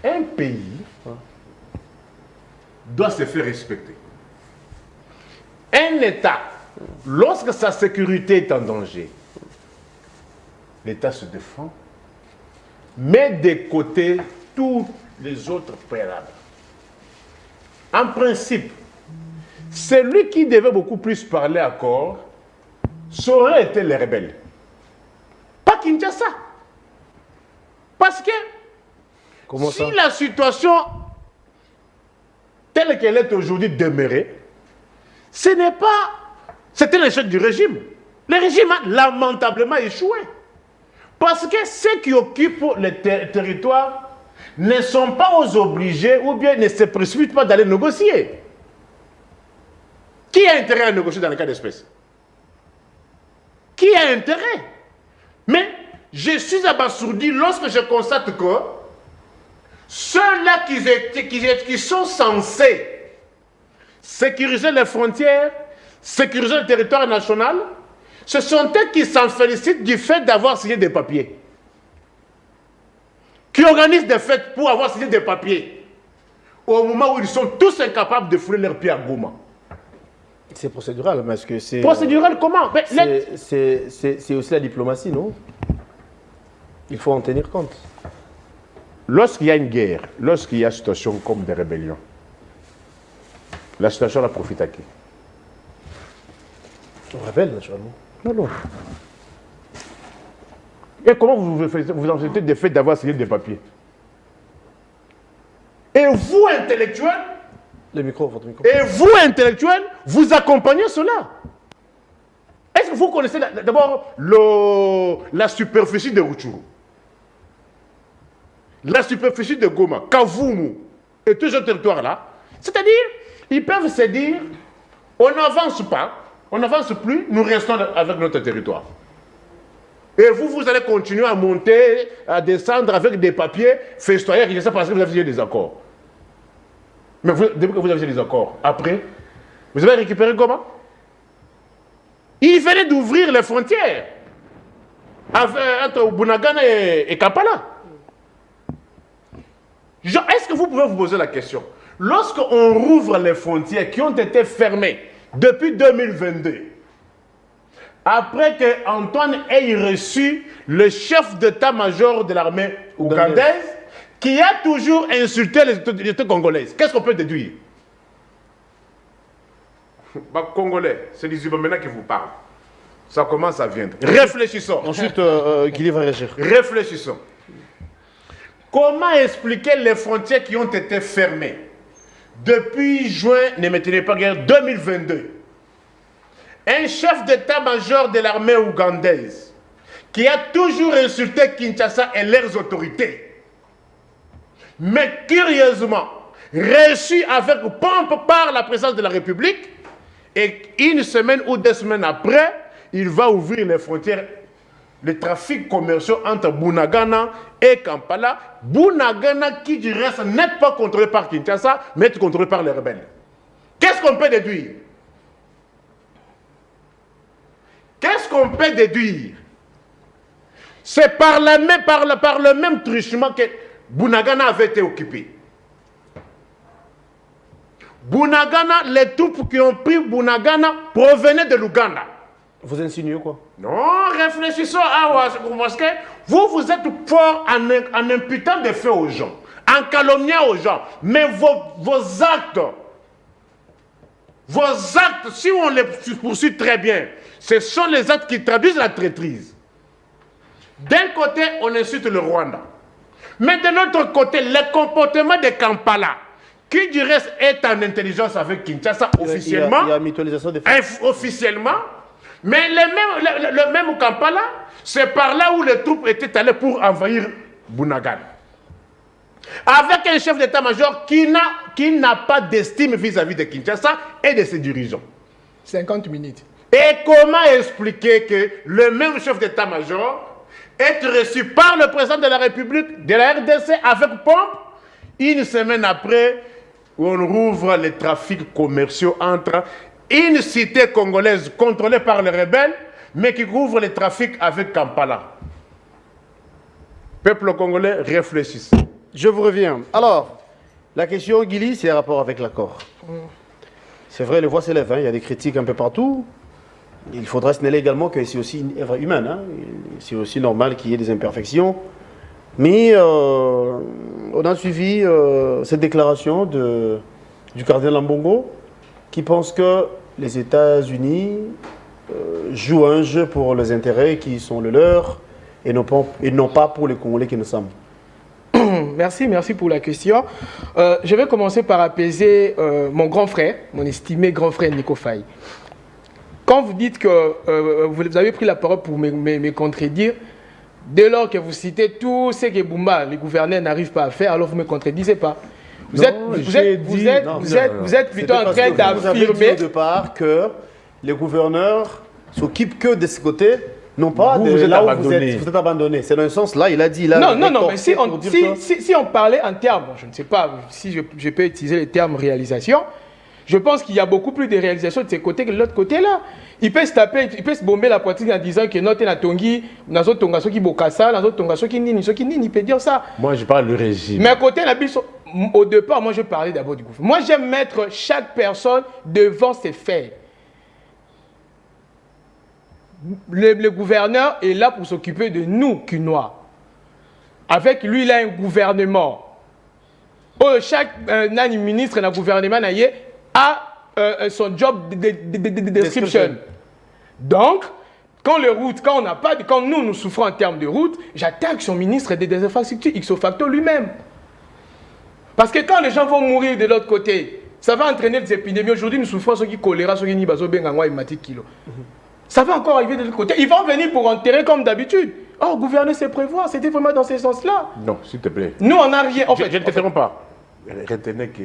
Un pays doit se faire respecter. Un État, lorsque sa sécurité est en danger, l'État se défend, met de côté tous les autres préalables. En principe, celui qui devait beaucoup plus parler accord, ça aurait été les rebelles. Pas Kinshasa. Parce que Comment si ça? la situation telle qu'elle est aujourd'hui demeurée, ce n'est pas... C'était l'échec du régime. Le régime a lamentablement échoué. Parce que ceux qui occupent les territoires ne sont pas obligés ou bien ne se précipitent pas d'aller négocier. Qui a intérêt à négocier dans le cas d'espèce? Qui a intérêt? Mais je suis abasourdi lorsque je constate que ceux-là qui sont censés sécuriser les frontières, sécuriser le territoire national, ce sont eux qui s'en félicitent du fait d'avoir signé des papiers. Qui organisent des fêtes pour avoir signé des papiers. Au moment où ils sont tous incapables de fouler leurs pieds à Goma. C'est procédural, mais est-ce que c'est... Procédural comment? C'est aussi la diplomatie, non? Il faut en tenir compte. Lorsqu'il y a une guerre, lorsqu'il y a une situation comme des rébellions, la situation la profite à qui? On rebelle, naturellement. Non. Et comment vous en faites des faits d'avoir signé des papiers? Et vous, intellectuels, Votre micro. et vous, intellectuels, vous accompagnez cela. Est-ce que vous connaissez d'abord la superficie de Rutshuru, la superficie de Goma, Kavumu et tous ces territoires-là? C'est-à-dire, ils peuvent se dire, on n'avance pas, on n'avance plus, nous restons avec notre territoire. Et vous allez continuer à monter, à descendre avec des papiers festoyés, je sais parce que vous avez signé des accords. Mais depuis que vous avez signé des accords, après, vous avez récupéré comment? Il venait d'ouvrir les frontières entre Bunagana et Kampala. Est-ce que vous pouvez vous poser la question? Lorsqu'on rouvre les frontières qui ont été fermées depuis 2022, après que Antoine ait reçu le chef d'état-major de l'armée ougandaise, qui a toujours insulté les autorités congolaises, qu'est-ce qu'on peut déduire? Congolais, c'est les Ibamena qui vous parlent. Ça commence à viendre. Réfléchissons. Ensuite, Guy va réagir. Réfléchissons. Comment expliquer les frontières qui ont été fermées depuis juin, ne me tenez pas guerre, 2022? Un chef d'état-major de l'armée ougandaise qui a toujours insulté Kinshasa et leurs autorités, mais curieusement reçu avec pompe par la présidence de la République, et une semaine ou 2 semaines après, il va ouvrir les frontières, les trafics commerciaux entre Bunagana et Kampala. Bunagana, qui du reste n'est pas contrôlé par Kinshasa, mais est contrôlé par les rebelles. Qu'est-ce qu'on peut déduire? Qu'est-ce qu'on peut déduire? C'est par le même truchement que Bunagana avait été occupé. Bunagana, les troupes qui ont pris Bunagana provenaient de l'Ouganda. Vous insinuez quoi? Non, réfléchissons à parce que vous êtes fort en imputant des faits aux gens, en calomniant aux gens, mais vos actes, si on les poursuit très bien, Ce sont les actes qui traduisent la traîtrise. D'un côté, on insulte le Rwanda. Mais de l'autre côté, le comportement de Kampala, qui du reste est en intelligence avec Kinshasa officiellement, il y a mutualisation des faits. officiellement, mais le même Kampala, c'est par là où les troupes étaient allées pour envahir Bunagana. Avec un chef d'état-major qui n'a pas d'estime vis-à-vis de Kinshasa et de ses dirigeants. 50 minutes. Et comment expliquer que le même chef d'état-major est reçu par le président de la République, de la RDC, avec pompe, une semaine après, où on rouvre les trafics commerciaux entre une cité congolaise contrôlée par les rebelles, mais qui rouvre les trafics avec Kampala. Peuple congolais, réfléchissez. Je vous reviens. Alors, la question, Guili, c'est un rapport avec l'accord. C'est vrai, les voix s'élèvent, hein. Il y a des critiques un peu partout. Il faudra signaler également que c'est aussi une œuvre humaine. Hein. C'est aussi normal qu'il y ait des imperfections. Mais on a suivi cette déclaration du cardinal Ambongo qui pense que les États-Unis jouent un jeu pour les intérêts qui sont le leur et non pas pour les Congolais qui nous sommes. Merci pour la question. Je vais commencer par apaiser mon grand frère, mon estimé grand frère Nico Faye. Quand vous dites que vous avez pris la parole pour me contredire, dès lors que vous citez tout ce que Bumba, les gouverneurs, n'arrivent pas à faire, alors vous ne me contredisez pas. Vous êtes plutôt en train d'affirmer... Vous avez dit au départ que les gouverneurs s'occupent que de ce côté, non pas de là où vous êtes abandonné. C'est dans le sens là, il a dit là... Non, mais si on parlait en termes, je ne sais pas si je peux utiliser le terme réalisation, je pense qu'il y a beaucoup plus de réalisations de ce côté que de l'autre côté là. Il peut se taper, il peut se bomber la poitrine en disant que notre Natongi, Nazo Tonga Soki Bokassa, Nazo Tonga Soki Nini, il peut dire ça. Moi je parle du régime. Mais à côté, au départ, moi je parlais d'abord du gouvernement. Moi j'aime mettre chaque personne devant ses faits. Le gouverneur est là pour s'occuper de nous, Cunois. Avec lui, il a un gouvernement. Chaque ministre dans le gouvernement a son job de description. Donc, quand nous souffrons en termes de route, j'attaque son ministre des infrastructures, ipso facto lui-même. Parce que quand les gens vont mourir de l'autre côté, ça va entraîner des épidémies. Aujourd'hui, nous souffrons ceux qui choléra, ceux qui n'y baso bengangwa et matik kilo. Ça va encore arriver de l'autre côté. Ils vont venir pour enterrer comme d'habitude. Oh, gouverner, c'est prévoir. C'était vraiment dans ce sens-là. Non, s'il te plaît. Nous, on n'a rien. En fait, je ne t'interromps pas. Retenez que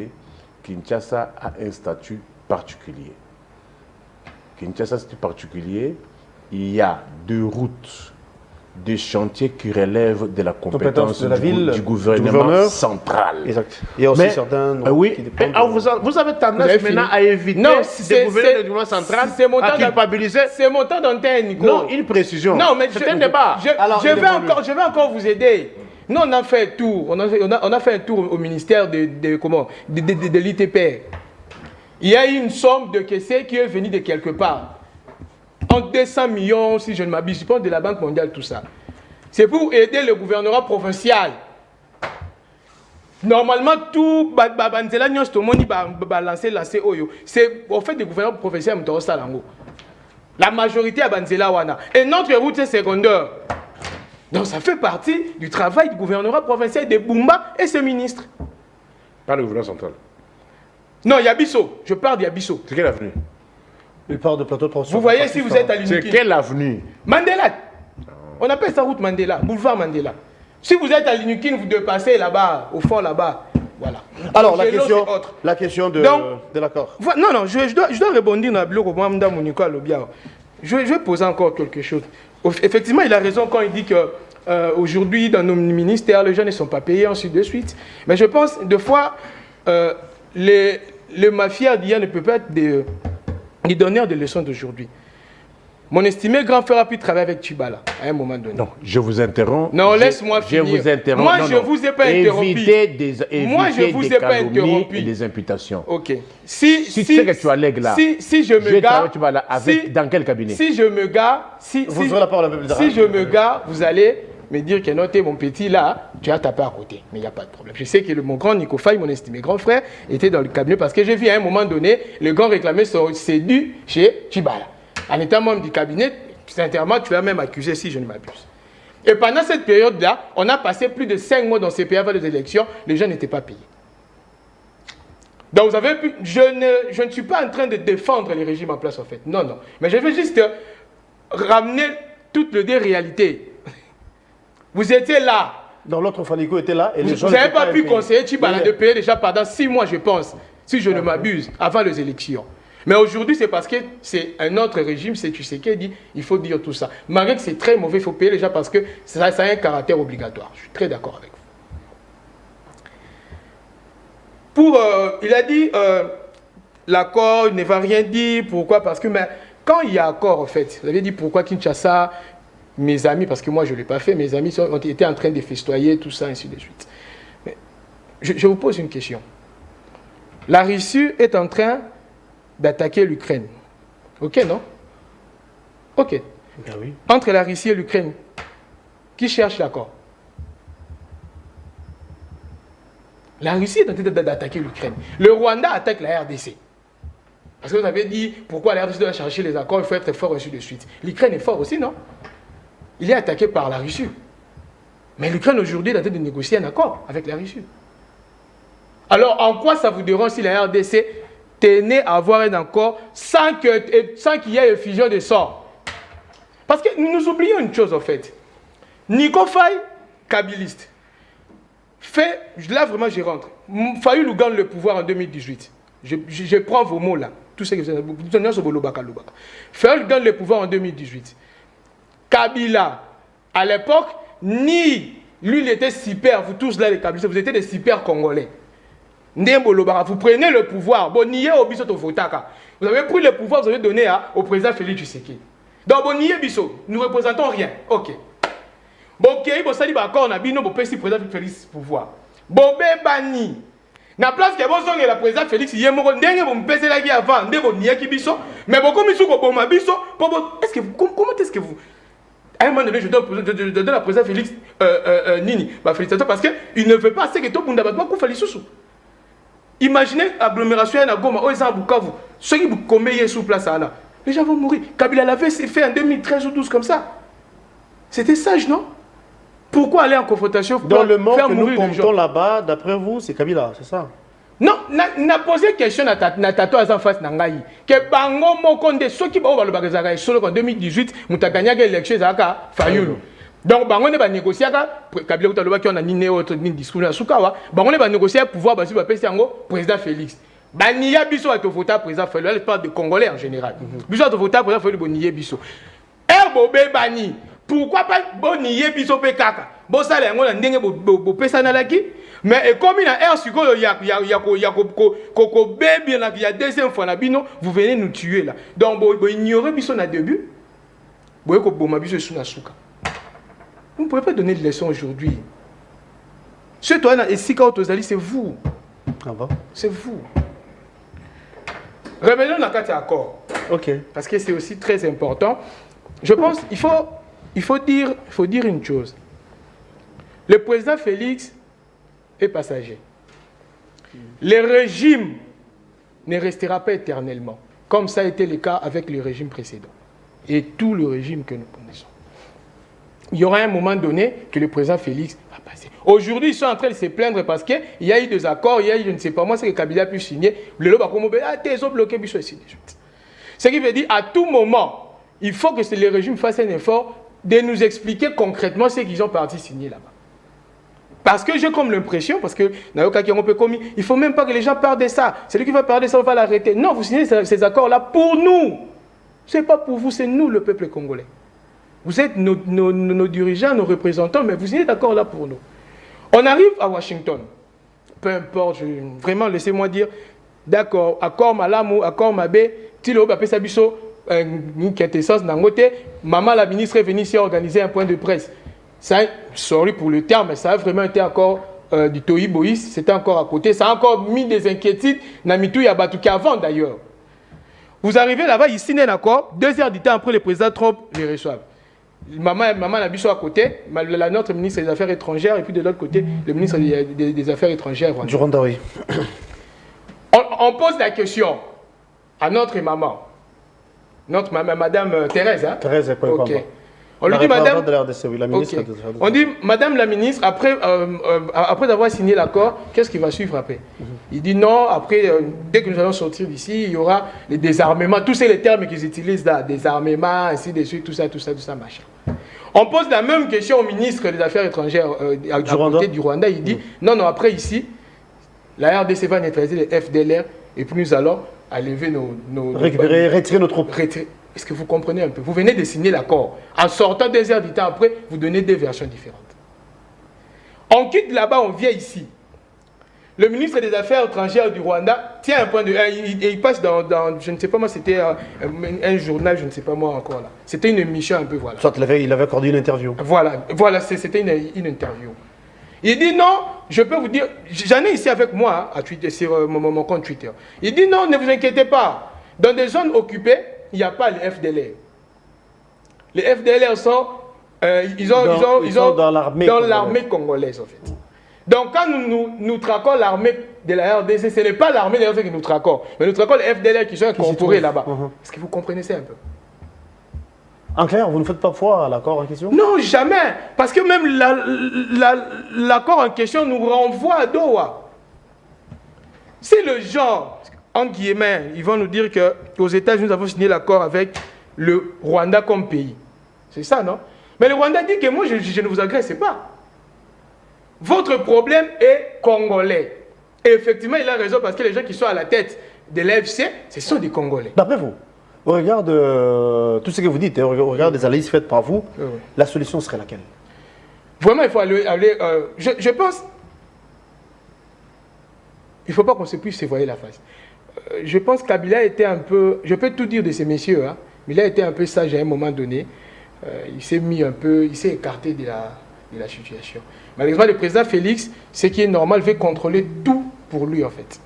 Kinshasa a un statut particulier. Kinshasa, statut particulier, il y a 2 routes, des chantiers qui relèvent de la compétence de la ville, du gouvernement central. Exact. Il y a aussi certains oui, qui dépendent vous avez tendance maintenant à éviter des gouverneurs du gouvernement central à culpabiliser. C'est mon temps d'antenne, Nico. Non, une précision. Non, mais c'est un débat. Je vais encore vous aider. Nous, on a fait un tour. On a fait un tour au ministère de l'ITP. Il y a eu une somme de caissé qui est venue de quelque part. En 200 millions, si je ne m'abuse, je pense de la Banque mondiale, tout ça. C'est pour aider le gouvernement provincial. Normalement, tout c'est au fait du gouvernement provincial. La majorité à Banzela Wana. Et notre route est secondaire. Donc ça fait partie du travail du gouvernement provincial de Bumba et ses ministres. Pas le gouvernement central. Non, Yabiso. Je parle d'Yabiso. C'est quelle avenue? Il part de plateau de transport. Vous voyez si vous êtes à l'Unikin. C'est quelle avenue? Mandela. On appelle ça route Mandela, boulevard Mandela. Si vous êtes à l'Unikin, vous dépassez là-bas, au fond là-bas. Voilà. Alors la question de l'accord. Non, je dois rebondir dans le bloc au moment où Mounico a le bien. Je vais poser encore quelque chose. Effectivement, il a raison quand il dit que aujourd'hui, dans nos ministères, les gens ne sont pas payés, ensuite de suite. Mais je pense, des fois, les mafias d'hier ne peuvent pas être des donneurs de leçons d'aujourd'hui. Mon estimé grand frère a pu travailler avec Tchibala à un moment donné. Non, je vous interromps. Non, laisse-moi finir. Je vous interromps. Moi, je ne vous ai pas interrompu. Moi, je ne vous ai pas interrompu. Et des imputations. Ok. Si tu sais que tu allègues là, si je me gare, dans quel cabinet? Si je me gare, si je me gare, vous allez me dire que non, t'es mon petit là, tu as tapé à côté. Mais il n'y a pas de problème. Je sais que mon grand Nico Faye, mon estimé grand frère, était dans le cabinet parce que j'ai vu à un moment donné, le grand réclamé c'est dû chez Tchibala. en étant membre du cabinet, sincèrement, tu as même accusé si je ne m'abuse. Et pendant cette période-là, on a passé plus de 5 mois dans ces pays avant les élections, les gens n'étaient pas payés. Donc vous avez pu, je ne suis pas en train de défendre les régimes en place en fait, non, non. Mais je veux juste ramener toutes les réalités. Vous étiez là. Dans l'autre Fanico était là et les gens vous n'avez pas pu conseiller Tchibala de payer déjà pendant 6 mois, je pense, si je ne m'abuse, avant les élections. Mais aujourd'hui, c'est parce que c'est un autre régime, c'est Tshisekedi, il faut dire tout ça. Malgré que c'est très mauvais, il faut payer déjà parce que ça a un caractère obligatoire. Je suis très d'accord avec vous. Il a dit, l'accord ne va rien dire, pourquoi? Parce que mais, quand il y a accord, en fait, vous avez dit pourquoi Kinshasa, mes amis, parce que moi je ne l'ai pas fait, mes amis ont été en train de festoyer, tout ça, ainsi de suite. Mais je vous pose une question. La Russie est en train d'attaquer l'Ukraine. Ok, non? Ok. Ben oui. Entre la Russie et l'Ukraine, qui cherche l'accord? La Russie est en train d'attaquer l'Ukraine. Le Rwanda attaque la RDC. Parce que vous avez dit, pourquoi la RDC doit chercher les accords, il faut être fort, ainsi de suite. L'Ukraine est fort aussi, non? Il est attaqué par la Russie. Mais l'Ukraine aujourd'hui est en train de négocier un accord avec la Russie. Alors, en quoi ça vous dérange si la RDC tenait à avoir un accord sans qu'il y ait une fusion de sorts? Parce que nous oublions une chose, en fait. Nico Faye, kabiliste, fait, là vraiment je rentre, Fayulu gagne le pouvoir en 2018. Je prends vos mots là. Tout ce que vous avez dit. Fayulu gagne le pouvoir en 2018. Kabila, à l'époque, ni lui il était super, vous tous là les Kabilistes, vous étiez des super Congolais. Vous prenez le pouvoir, vous avez pris le pouvoir, vous avez donné au président Félix Tshisekedi. Donc, nous ne représentons rien. Ok. Ok, vous savez, on a dit que le président Félix pouvoir. Bobé Bani. Na place que vous avez la président Félix, il y a un moment où vous pèsez la guerre avant, mais beaucoup de choses, comment est-ce que vous. À un moment donné, je donne la présidente Félix Nini. Félicitations parce qu'il ne veut pas assez que tout le monde ait sous. Imaginez l'agglomération à Goma, où ils sont à Bukavu. Ceux qui vous commettent sous place là, les gens vont mourir. Kabila l'avait fait en 2013 ou 2012 comme ça. C'était sage, non? Pourquoi aller en confrontation? Dans le monde que nous comptons là-bas, d'après vous, c'est Kabila, c'est ça? Non, n'a posé question à Tato en face Nangaï. Que Bango Mokonde, ceux qui vont le bagazaga, solo en 2018, nous avons gagné l'élection à Fayulu. Donc, Bango n'est pas négocié avec Kabila Outaloba qui a ni autre ni discours à Soukawa. Bango n'est pas négocié pour pouvoir passer par président Félix. Bania Bisso a été voté président Fayulu, elle parle de Congolais en général. Bisso a été voté président Fayulu, Boniye Bisso. Bobé Bani, pourquoi pas Boniye Bisso Pekaka? Bon, ça, on a ndenge bo pesa na laki. Mais comme il y a il y a deuxième fois, vous venez nous tuer là. Donc, vous ignorez Bisso na début. Vous ne pouvez pas donner de leçons aujourd'hui. Ce toi, c'est vous. Ah bon? C'est vous. Revenons dans le accord. Ok. Parce que c'est aussi très important. Je pense qu'il faut dire une chose. Le président Félix est passager. Le régime ne restera pas éternellement, comme ça a été le cas avec le régime précédent et tout le régime que nous connaissons. Il y aura un moment donné que le président Félix va passer. Aujourd'hui, ils sont en train de se plaindre parce qu'il y a eu des accords, il y a eu, je ne sais pas moi, ce que Kabila a pu signer. Le loba comme ils ont bloqué, ce qui veut dire à tout moment, il faut que le régime fasse un effort de nous expliquer concrètement ce qu'ils ont parti signer là-bas. Parce que j'ai comme l'impression, parce que il ne faut même pas que les gens parlent de ça. Celui qui va parler de ça, on va l'arrêter. Non, vous signez ces accords-là pour nous. Ce n'est pas pour vous, c'est nous, le peuple congolais. Vous êtes nos dirigeants, nos représentants, mais vous signez d'accord là pour nous. On arrive à Washington. Peu importe, vraiment, laissez-moi dire, d'accord, accord Malamu, accord Mabé, Tilo Bapesabiso, une quintessence d'Angote, maman la ministre est venue ici organiser un point de presse. Ça, sorry pour le terme, mais ça a vraiment été encore du Toyi Boïs, c'était encore à côté, ça a encore mis des inquiétudes dans Mitou Yabatouki avant d'ailleurs. Vous arrivez là-bas, ils signent un accord, 2 heures du temps après, le président Trump les reçoit. Maman la biso à côté, notre ministre des Affaires étrangères, et puis de l'autre côté, le ministre des Affaires étrangères. Du Rwanda, oui. On pose la question à notre maman. Notre madame Thérèse. Hein? Thérèse Kouekouamba. Ok. On lui dit madame. De la RDC, oui, la ministre. Okay. On dit madame la ministre, après avoir signé l'accord, qu'est-ce qui va suivre après? Il dit non, après, dès que nous allons sortir d'ici, il y aura les désarmements, tous ces les termes qu'ils utilisent là, désarmement, ainsi de suite, tout ça, machin. On pose la même question au ministre des Affaires étrangères à côté du Rwanda. Il dit non, après ici, la RDC va neutraliser les FDLR et puis nous allons enlever retirer nos troupes. Est-ce que vous comprenez un peu? Vous venez de signer l'accord. En sortant 2 heures du temps après, vous donnez 2 versions différentes. On quitte là-bas, on vient ici. Le ministre des Affaires étrangères du Rwanda tient un point de vue. Il passe dans je ne sais pas moi, c'était un journal, je ne sais pas moi encore là. C'était une émission un peu, voilà. Soit il avait accordé une interview. Voilà, c'était une interview. Il dit non, je peux vous dire, j'en ai ici avec moi à Twitter, sur mon compte Twitter. Il dit non, ne vous inquiétez pas. Dans des zones occupées, il n'y a pas les FDLR. Les FDLR sont, ils sont dans l'armée congolaise en fait. Donc quand nous traquons l'armée de la RDC, ce n'est pas l'armée de la RDC qui nous traquons, mais nous traquons les FDLR qui sont incorporés là-bas. Est-ce que vous comprenez ça un peu? En clair, vous ne faites pas foi à l'accord en question? Non, jamais. Parce que même l'accord en question nous renvoie à Doha. C'est le genre, en guillemets, ils vont nous dire qu'aux États-Unis, nous avons signé l'accord avec le Rwanda comme pays. C'est ça, non? Mais le Rwanda dit que moi, je ne vous agresse pas. Votre problème est congolais. Et effectivement, il a raison parce que les gens qui sont à la tête de l'AFC, ce sont des Congolais. D'après vous, au regard de tout ce que vous dites, au regard des analyses faites par vous, la solution serait laquelle? Vraiment, il faut aller je pense, il ne faut pas qu'on se puisse se voiler la face. Je pense que Kabila était un peu, je peux tout dire de ces messieurs, hein, mais il a été un peu sage à un moment donné. Il s'est mis un peu, il s'est écarté de la situation. Malheureusement, le président Félix, ce qui est normal, veut contrôler tout pour lui en fait.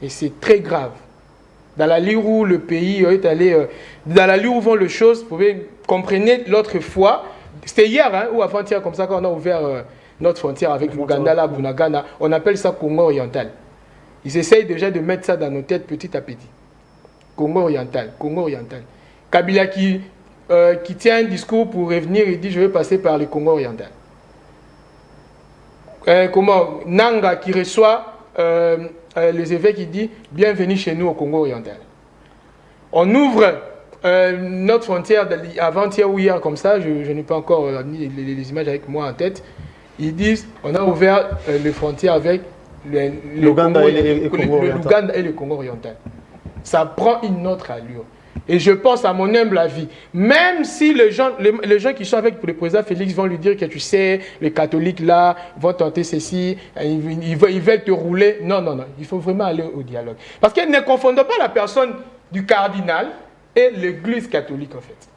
Et c'est très grave. Dans la ligne où le pays est allé, dans la ligne où vont les choses, vous pouvez comprendre l'autre fois, c'était hier hein, ou avant-hier, comme ça, quand on a ouvert notre frontière avec l'Ouganda, là, Bunagana, on appelle ça Congo oriental. Ils essayent déjà de mettre ça dans nos têtes petit à petit. Congo oriental, Congo oriental. Kabila qui tient un discours pour revenir, il dit je vais passer par le Congo oriental. Nanga qui reçoit les évêques, il dit bienvenue chez nous au Congo oriental. On ouvre notre frontière avant-hier ou hier comme ça, je n'ai pas encore mis les images avec moi en tête. Ils disent on a ouvert les frontières avec l'Ouganda et le Congo oriental. Ça prend une autre allure. Et je pense à mon humble avis, même si les gens qui sont avec le président Félix vont lui dire que tu sais, les catholiques là vont tenter ceci, ils veulent te rouler. Non, il faut vraiment aller au dialogue. Parce que ne confondons pas la personne du cardinal et l'église catholique en fait.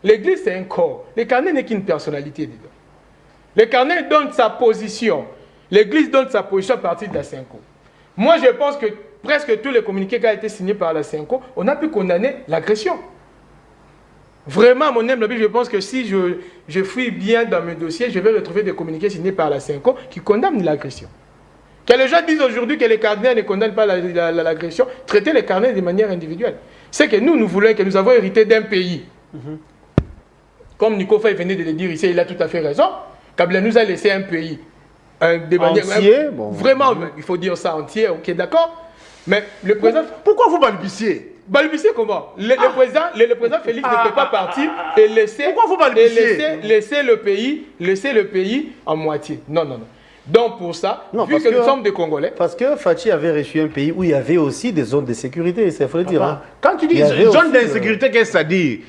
L'église c'est un corps. Le cardinal n'est qu'une personnalité dedans. Le cardinal donne sa position. L'église donne sa position à partir de la Cinco. Moi je pense que presque tous les communiqués qui ont été signés par la Cinco, on a pu condamner l'agression. Vraiment, mon humble avis, je pense que si je fouille bien dans mes dossiers, je vais retrouver des communiqués signés par la Cinco qui condamnent l'agression. Que les gens disent aujourd'hui que les cardinals ne condamnent pas l'agression, traiter les cardinals de manière individuelle. C'est que nous voulons que nous avons hérité d'un pays. Comme Nico Faye venait de le dire ici, il a tout à fait raison. Kabila nous a laissé un pays. Entier, vraiment, il faut dire ça entier, ok, d'accord. Mais le président... Pourquoi vous balbutiez? Balbutier comment? Le président Félix ne peut pas partir et laisser... Pourquoi vous balbutiez? Laisser le pays en moitié. Non. Donc pour ça, vu que nous sommes des Congolais... Parce que Fachi avait reçu un pays où il y avait aussi des zones de sécurité, il faut le dire. Hein. Quand tu dis zone d'insécurité, qu'est-ce que ça dit?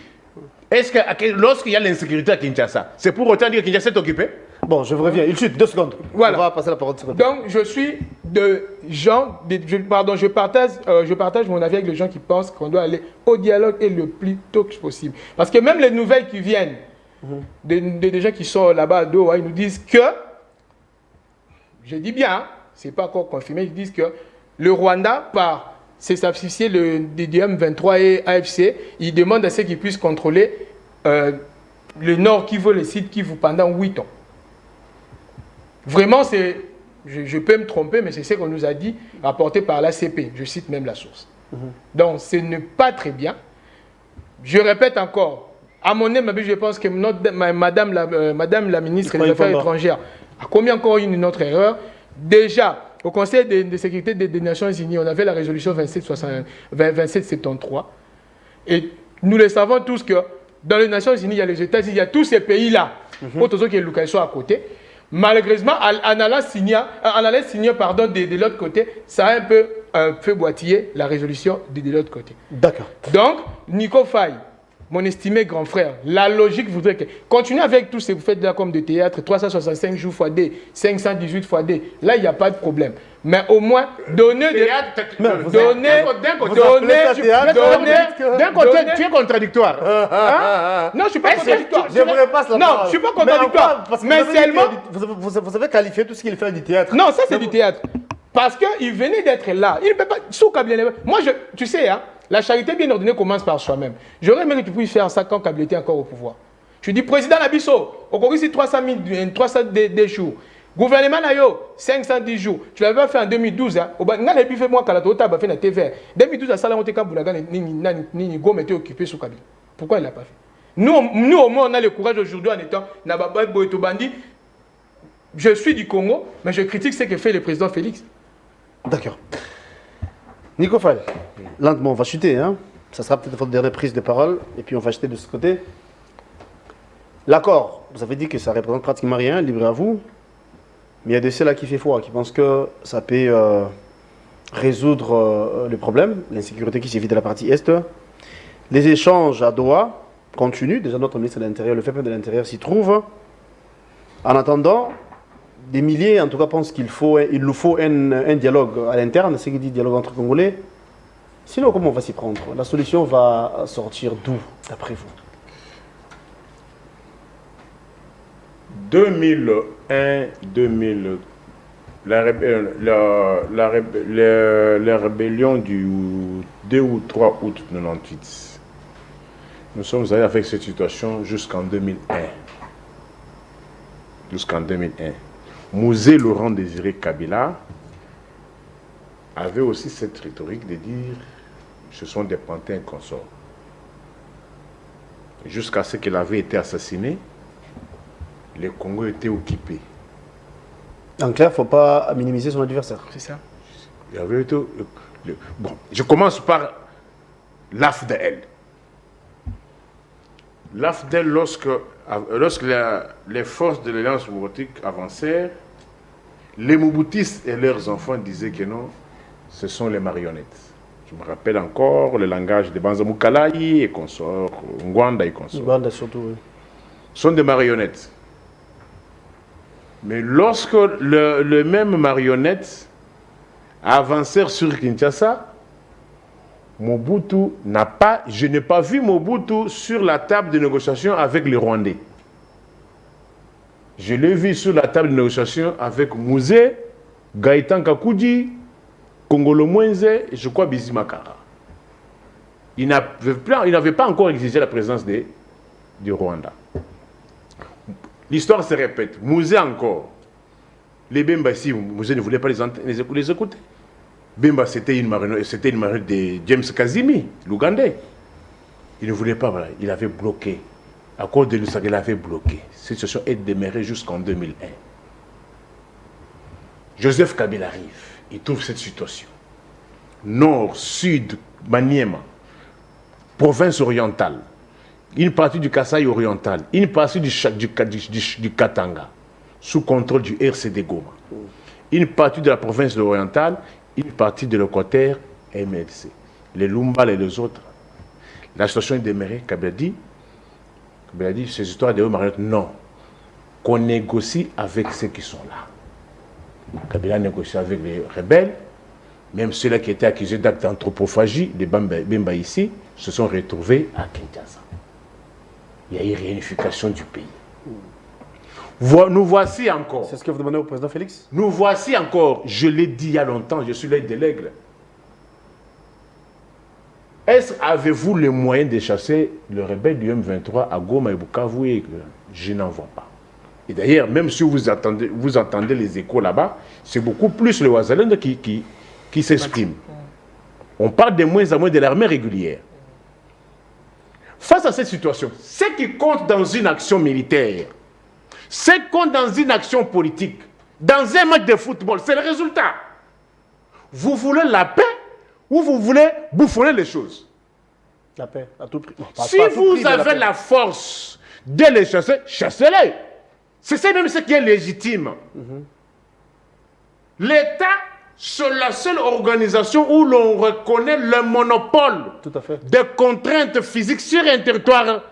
Est-ce que lorsqu'il y a l'insécurité à Kinshasa, c'est pour autant dire que Kinshasa est occupé? Bon, je reviens. Il chute, 2 secondes. Voilà. On va passer la parole. Donc, je suis de gens... je partage mon avis avec les gens qui pensent qu'on doit aller au dialogue et le plus tôt que possible. Parce que même les nouvelles qui viennent, des gens qui sont là-bas à Doha, ils nous disent que... Je dis bien, c'est pas encore confirmé, ils disent que le Rwanda, par ses officiers, le DDM 23 et AFC, ils demandent à ceux qui puissent contrôler le Nord Kivu, le Sud Kivu pendant 8 ans. Vraiment, je peux me tromper, mais c'est ce qu'on nous a dit, rapporté par l'ACP. Je cite même la source. Donc, ce n'est pas très bien. Je répète encore, à mon avis, je pense que madame la ministre des Affaires étrangères a commis encore une autre erreur. Déjà, au Conseil de sécurité des Nations Unies, on avait la résolution 2773. Et nous le savons tous que dans les Nations Unies, il y a les États-Unis, il y a tous ces pays-là. Autres qui sont à côté. Malheureusement, en allant signer de l'autre côté, ça a un peu fait boitiller la résolution de l'autre côté. D'accord. Donc, Nico Faye, mon estimé grand frère, la logique voudrait que... Continuez avec tout ce que vous faites là comme de théâtre, 365 jours x D, 518 x D. Là, il n'y a pas de problème. Mais au moins, donner des... D'un côté, tu es contradictoire. Non, je ne suis pas contradictoire. J'aimerais pas Non, je ne suis pas contradictoire. Mais seulement... Vous avez qualifié tout ce qu'il fait du théâtre. Non, ça c'est du théâtre. Parce qu'il venait d'être là. Il ne peut pas... Sous Kabila... Moi, tu sais, hein, la charité bien ordonnée commence par soi-même. J'aurais aimé que tu puisses faire ça quand Kabila était encore au pouvoir. Je dis, président Nabisso, au Congo, c'est 300 des jours. Gouvernement Nayo, 510 jours. Tu l'avais pas fait en 2012. Hein. Moi, quand la fait la TV. 2012, ça, on était occupé sous Kabila. Pourquoi il ne l'a pas fait? Nous, au moins, on a le courage aujourd'hui en étant Nababa Boeto Bandi. Je suis du Congo, mais je critique ce que fait le président Félix. D'accord. Nico Faye, lentement, on va chuter. Hein. Ça sera peut-être votre dernière prise de parole. Et puis, on va chuter de ce côté. L'accord, vous avez dit que ça représente pratiquement rien, libre à vous. Mais il y a de ceux-là qui fait foi, qui pensent que ça peut résoudre le problème, l'insécurité qui sévit de la partie Est. Les échanges à Doha continuent. Déjà, notre ministre de l'Intérieur, le fait de l'Intérieur s'y trouve. En attendant, des milliers, en tout cas, pensent qu'il nous faut un dialogue à l'interne, ce qui dit dialogue entre Congolais. Sinon, comment on va s'y prendre? La solution va sortir d'où, d'après vous? 2001-2000, la rébellion du 2 ou 3 août 98. Nous sommes allés avec cette situation jusqu'en 2001. Jusqu'en 2001. Mouzé Laurent Désiré Kabila avait aussi cette rhétorique de dire ce sont des pantins consorts. Jusqu'à ce qu'il avait été assassiné, le Congo était occupé. En clair, il ne faut pas minimiser son adversaire. C'est ça. Il avait été, bon, je commence par l'AFDL. L'AFDL, lorsque les forces de l'Alliance démocratique avancèrent, les Mobutistes et leurs enfants disaient que non, ce sont les marionnettes. Je me rappelle encore le langage de Banza Mukalayi et consorts, Ngwanda et consorts. Ngwanda surtout, oui. Ce sont des marionnettes. Mais lorsque le même marionnette avancèrent sur Kinshasa, Mobutu n'a pas, je n'ai pas vu Mobutu sur la table de négociation avec les Rwandais. Je l'ai vu sur la table de négociation avec Mouzé, Gaëtan Kakouji, Kongolo Mwenze et je crois Bizi Makara. Il n'avait pas encore exigé la présence du Rwanda. L'histoire se répète. Mouzé encore. Les Bemba ici, Mouzé ne voulait pas les écouter. Bemba, c'était une marionnette de James Kazimi, l'Ougandais. Il ne voulait pas, voilà. Il avait bloqué. À cause de l'Ussag, il avait bloqué. Cette situation est demeurée jusqu'en 2001. Joseph Kabila arrive. Il trouve cette situation. Nord, Sud, Maniema, province orientale. Une partie du Kasaï oriental, une partie du Katanga, sous contrôle du RCD Goma. Une partie de la province orientale, une partie de l'Équateur, MLC. Les Lumbal et les autres. La situation est demeurée. Kabila dit, ces histoires de marionnettes, non. Qu'on négocie avec ceux qui sont là. Kabila négocie avec les rebelles, même ceux-là qui étaient accusés d'actes d'anthropophagie, les Bemba ici, se sont retrouvés à Kinshasa. Il y a eu réunification du pays. Nous voici encore. C'est ce que vous demandez au président Félix? Nous voici encore. Je l'ai dit il y a longtemps, je suis l'œil de l'aigle. Avez-vous les moyens de chasser le rebelle du M23 à Goma et Bukavu? Je n'en vois pas. Et d'ailleurs, même si vous entendez les échos là-bas, c'est beaucoup plus le Ouazalende qui s'exprime. On parle de moins en moins de l'armée régulière. Face à cette situation, ce qui compte dans une action militaire, ce qui compte dans une action politique, dans un match de football, c'est le résultat. Vous voulez la paix ou vous voulez bouffonner les choses? La paix, à tout prix. Non, Si vous avez la force de les chasser, chassez-les. C'est même ce qui est légitime. L'État, c'est la seule organisation où l'on reconnaît le monopole Tout à fait. des contraintes physiques sur un territoire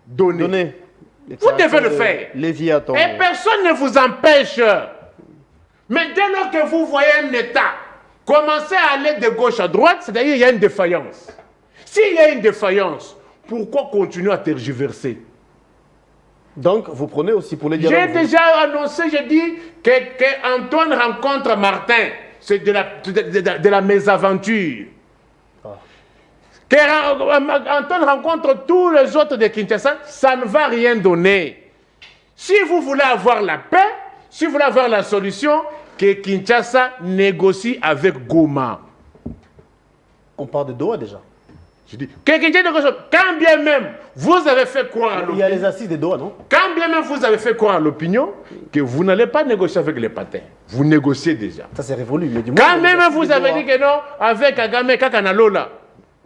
donné. Donnez. Vous devez le faire. Léviathan. Et personne ne vous empêche. Mais dès lors que vous voyez un État commencer à aller de gauche à droite, c'est-à-dire qu'il y a une défaillance. S'il y a une défaillance, pourquoi continuer à tergiverser? Donc, vous prenez aussi pour les J'ai dialogues. déjà annoncé, j'ai dit que Antoine rencontre Martin. C'est de la mésaventure. Antoine rencontre tous les autres de Kinshasa, ça ne va rien donner. Si vous voulez avoir la paix, si vous voulez avoir la solution, que Kinshasa négocie avec Goma. On parle de Doha déjà. Je dis, que Kinshasa négocie, quand bien même vous avez fait croire à Il y l'opinion, a les assises de Doha, non? quand bien même vous avez fait croire à l'opinion que vous n'allez pas négocier avec les patins, vous négociez déjà. Ça c'est révolu, mais du moins. Quand les même assises vous de avez Doha. dit que non, avec Kagame, Kakanalola,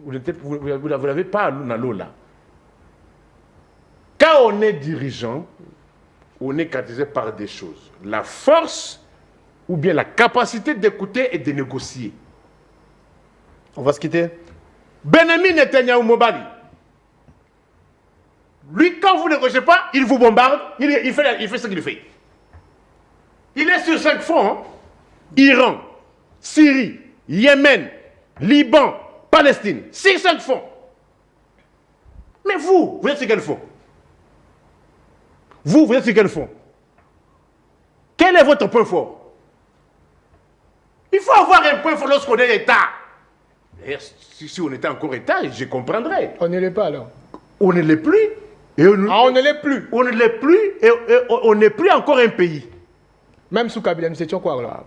vous n'avez pas à Nalola. Quand on est dirigeant, on est caractérisé par des choses. La force ou bien la capacité d'écouter et de négocier. On va se quitter. Benjamin Netanyahu Mobali. Lui, quand vous ne négociez pas, il vous bombarde, il fait ce qu'il fait. Il est sur 5 fronts. Hein. Iran, Syrie, Yémen, Liban, Palestine. 5 fronts. Mais vous êtes sur quel fond? Vous êtes sur quel fond? Quel est votre point fort? Il faut avoir un point fort lorsqu'on est État. Si on était encore État, je comprendrais. On ne l'est pas alors. On ne l'est plus. Et on, on ne l'est plus. On ne l'est plus et on n'est plus encore un pays. Même sous Kabila, nous étions quoi là?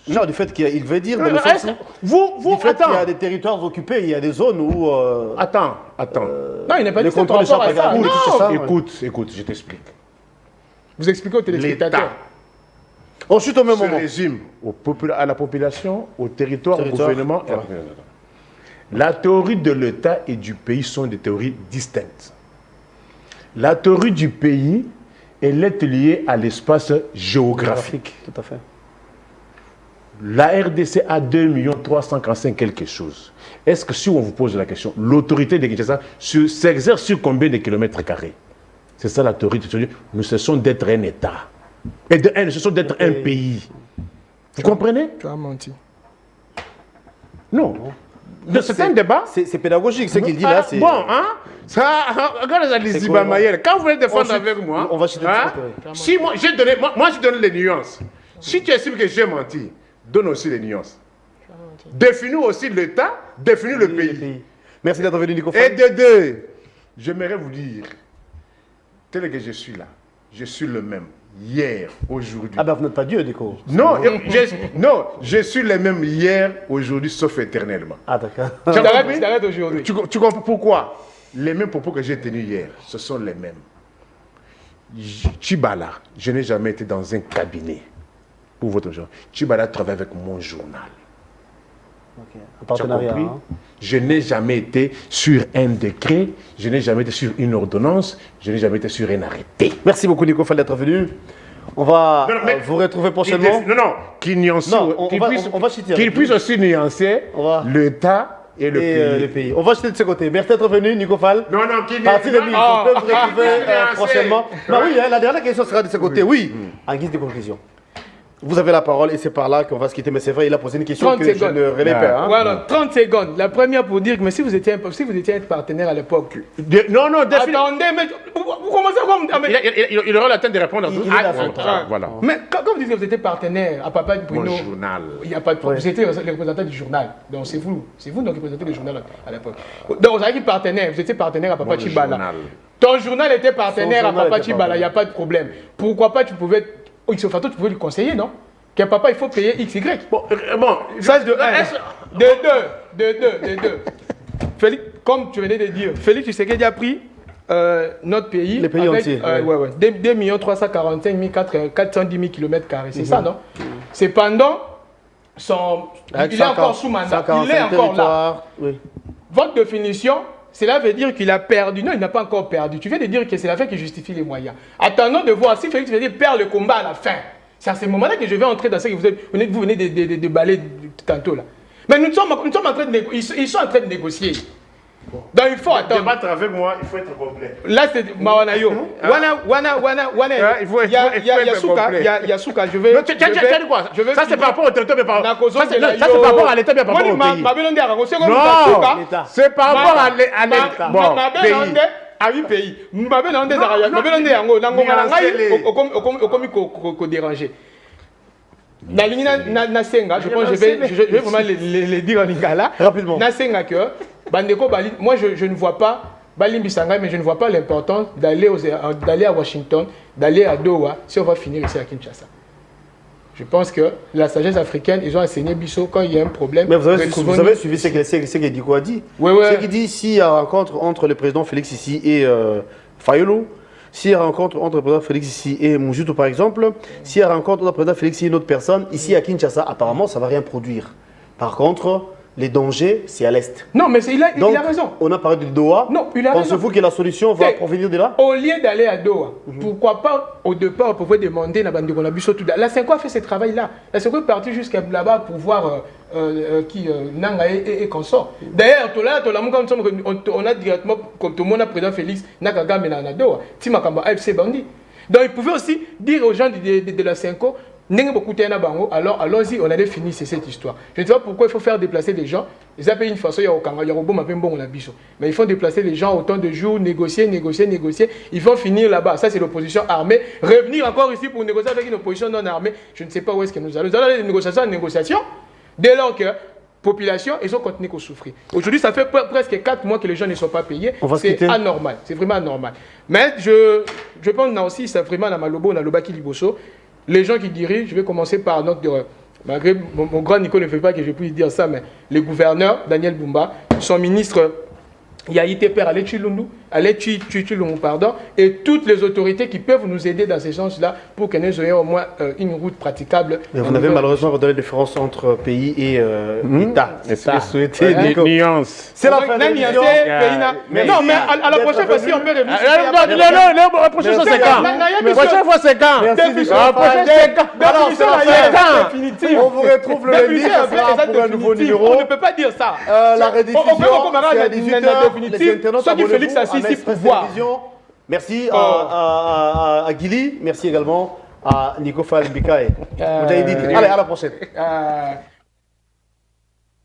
Non, du fait qu'il veut dire, dans le sens où, du fait qu'il y a des territoires occupés, il y a des zones où... Attends. Non, il n'est pas dit le contrôle par rapport à ça. échappe à Non. ça. Écoute, je t'explique. Vous expliquez aux téléspectateurs. On chute au même Se moment. résume à la population, au territoire, au gouvernement. Voilà. La théorie de l'État et du pays sont des théories distinctes. La théorie du pays, elle est liée à l'espace géographique. Tout à fait. La RDC a 2 345 quelque chose. Est-ce que si on vous pose la question, l'autorité de Kinshasa s'exerce sur combien de kilomètres carrés? C'est ça la théorie. Nous cessons d'être un État. Et nous cessons d'être un pays. Vous comprenez? Tu as menti. Non. C'est un débat. C'est pédagogique, ce qu'il dit là. C'est... Bon, hein? Ça, regarde les Zibamayel. Quand vous voulez défendre avec moi, on va chuter hein, si moi j'ai donné les nuances. Si tu estimes que j'ai menti, donne aussi les nuances. Définis aussi l'État, définis le pays. Merci d'être venu, Nico. Et de deux, j'aimerais vous dire, tel que je suis là, je suis le même. Hier, aujourd'hui. Ah ben vous n'êtes pas Dieu, Nico. Non, je suis le même hier, aujourd'hui, sauf éternellement. Ah d'accord. Tu t'arrêtes aujourd'hui. Tu comprends pourquoi? Les mêmes propos que j'ai tenus hier, ce sont les mêmes. Tchibala, je n'ai jamais été dans un cabinet pour votre journal. Tchibala travaille avec mon journal. Okay. Un partenariat. Tu as compris? Je n'ai jamais été sur un décret, je n'ai jamais été sur une ordonnance, je n'ai jamais été sur un arrêté. Merci beaucoup, Nico Fall, d'être venu. On va vous retrouver prochainement. Qu'il nuance, qu'il puisse aussi nuancer l'État et le pays. On va jeter de ce côté. Merci d'être venu, Nico Fall. Parti de mise. On peut vous retrouver prochainement. Bah oui, la dernière question sera de ce côté. Oui, en guise de conclusion. Vous avez la parole et c'est par là qu'on va se quitter. Mais c'est vrai, il a posé une question que je ne relève pas. Hein? Voilà, 30 secondes. La première pour dire que mais si vous étiez un partenaire à l'époque. Non, attendez, mais vous commencez à me... Il aura la tête de répondre à tout. Voilà. Mais quand vous dites que vous étiez partenaire à Papa Bruno, mon journal. Il n'y a pas de problème. Vous étiez le représentant du journal. Donc c'est vous donc qui représentez le journal à l'époque. Donc vous avez dit partenaire, vous étiez partenaire à Papa Tchibala. Ton journal était partenaire à Papa Tchibala, il n'y a pas de problème. Pourquoi pas tu pouvais tu pouvais lui conseiller, non? Que papa, il faut payer XY. Bon, ça c'est de 1. De 2. Félix, comme tu venais de dire, Félix Tshisekedi a pris notre pays. Les pays entiers. 2 345 410 000 km². C'est ça, non? C'est pendant son. Il est encore sous mandat. Il est encore là. Oui. Votre définition, cela veut dire qu'il a perdu. Non, il n'a pas encore perdu. Tu viens de dire que c'est la fin qui justifie les moyens. Attendons de voir si Félix Tshisekedi perd le combat à la fin. C'est à ce moment-là que je vais entrer dans ce que vous venez de balayer tantôt là. Mais nous sommes en train de négocier. Ils sont en train de négocier. Donc il faut attendre. Débattre avec moi, il faut être complet. Là c'est Mawanayo. Il y a Yasuka, je vais. Ça c'est par rapport au territoire, mais ça c'est par rapport à l'État, mais par rapport au pays. Non, c'est par rapport à l'État. Bon, pays. À 8 pays. Je pense que je vais vraiment les dire en lingala. Rapidement. Nasenga que Bandeko Bali, moi je ne vois pas Balimbi Sangha, mais je ne vois pas l'importance d'aller à Washington, d'aller à Doha si on va finir ici à Kinshasa. Je pense que la sagesse africaine, ils ont enseigné Bissot quand il y a un problème. Mais vous avez suivi ce que Diko a dit. Oui. Ce qu'il dit, s'il y a une rencontre entre le président Félix ici et Fayolo, s'il y a une rencontre entre le président Félix ici et Moujoutou par exemple, s'il y a une rencontre entre le président Félix et une autre personne, ici à Kinshasa, apparemment ça ne va rien produire. Par contre, les dangers, c'est à l'Est. Non, mais il a raison. On a parlé de Doha. Non, il a raison. Pensez-vous que la solution va provenir de là? Au lieu d'aller à Doha, pourquoi pas au départ, on pouvait demander à Bandi Konabiso tout. La Senko a fait ce travail-là. La Senko est partie jusqu'à là-bas pour voir qui Nanga et consort. D'ailleurs, on a directement, comme tout le monde a président Félix, Nakaga Menana Doha, Timakamba AFC Bandi. Donc il pouvait aussi dire aux gens de la Senko, alors allons-y, on allait finir cette histoire. Je ne sais pas pourquoi il faut faire déplacer les gens. Ils appellent une façon, il y a mais ils font déplacer les gens autant de jours, négocier. Ils vont finir là-bas. Ça, c'est l'opposition armée. Revenir encore ici pour négocier avec une opposition non armée. Je ne sais pas où est-ce que nous allons. Nous allons aller de négociation en négociation. Dès lors que population, ils ont continué à souffrir. Aujourd'hui, ça fait presque 4 mois que les gens ne sont pas payés. C'est anormal. C'est vraiment anormal. Mais je pense aussi, c'est vraiment dans Malobo, dans le Baki Liboso. Les gens qui dirigent, je vais commencer par notre, malgré mon grand Nico ne fait pas que je puisse dire ça, mais le gouverneur Daniel Bumba, son ministre Yaïté Père Chilungu, pardon, et toutes les autorités qui peuvent nous aider dans ces sens-là pour que nous ayons au moins une route praticable. Mais vous n'avez malheureusement pas donné la différence entre pays et État. Est-ce que vous souhaitez des nuances? C'est la fin de l'émission. Non, mais à la prochaine fois, si on peut revenir. Non, la prochaine fois, c'est quand? La prochaine fois, c'est quand? La prochaine, c'est quand? Alors, c'est quand? On vous retrouve le lundi, ça sera pour un nouveau numéro. On ne peut pas dire ça. La rediffusion, c'est à 18h. Les internautes, Félix Assisi pour voir. Merci à Guili, merci également à Nico Fall Mbikae. Allez, à la prochaine.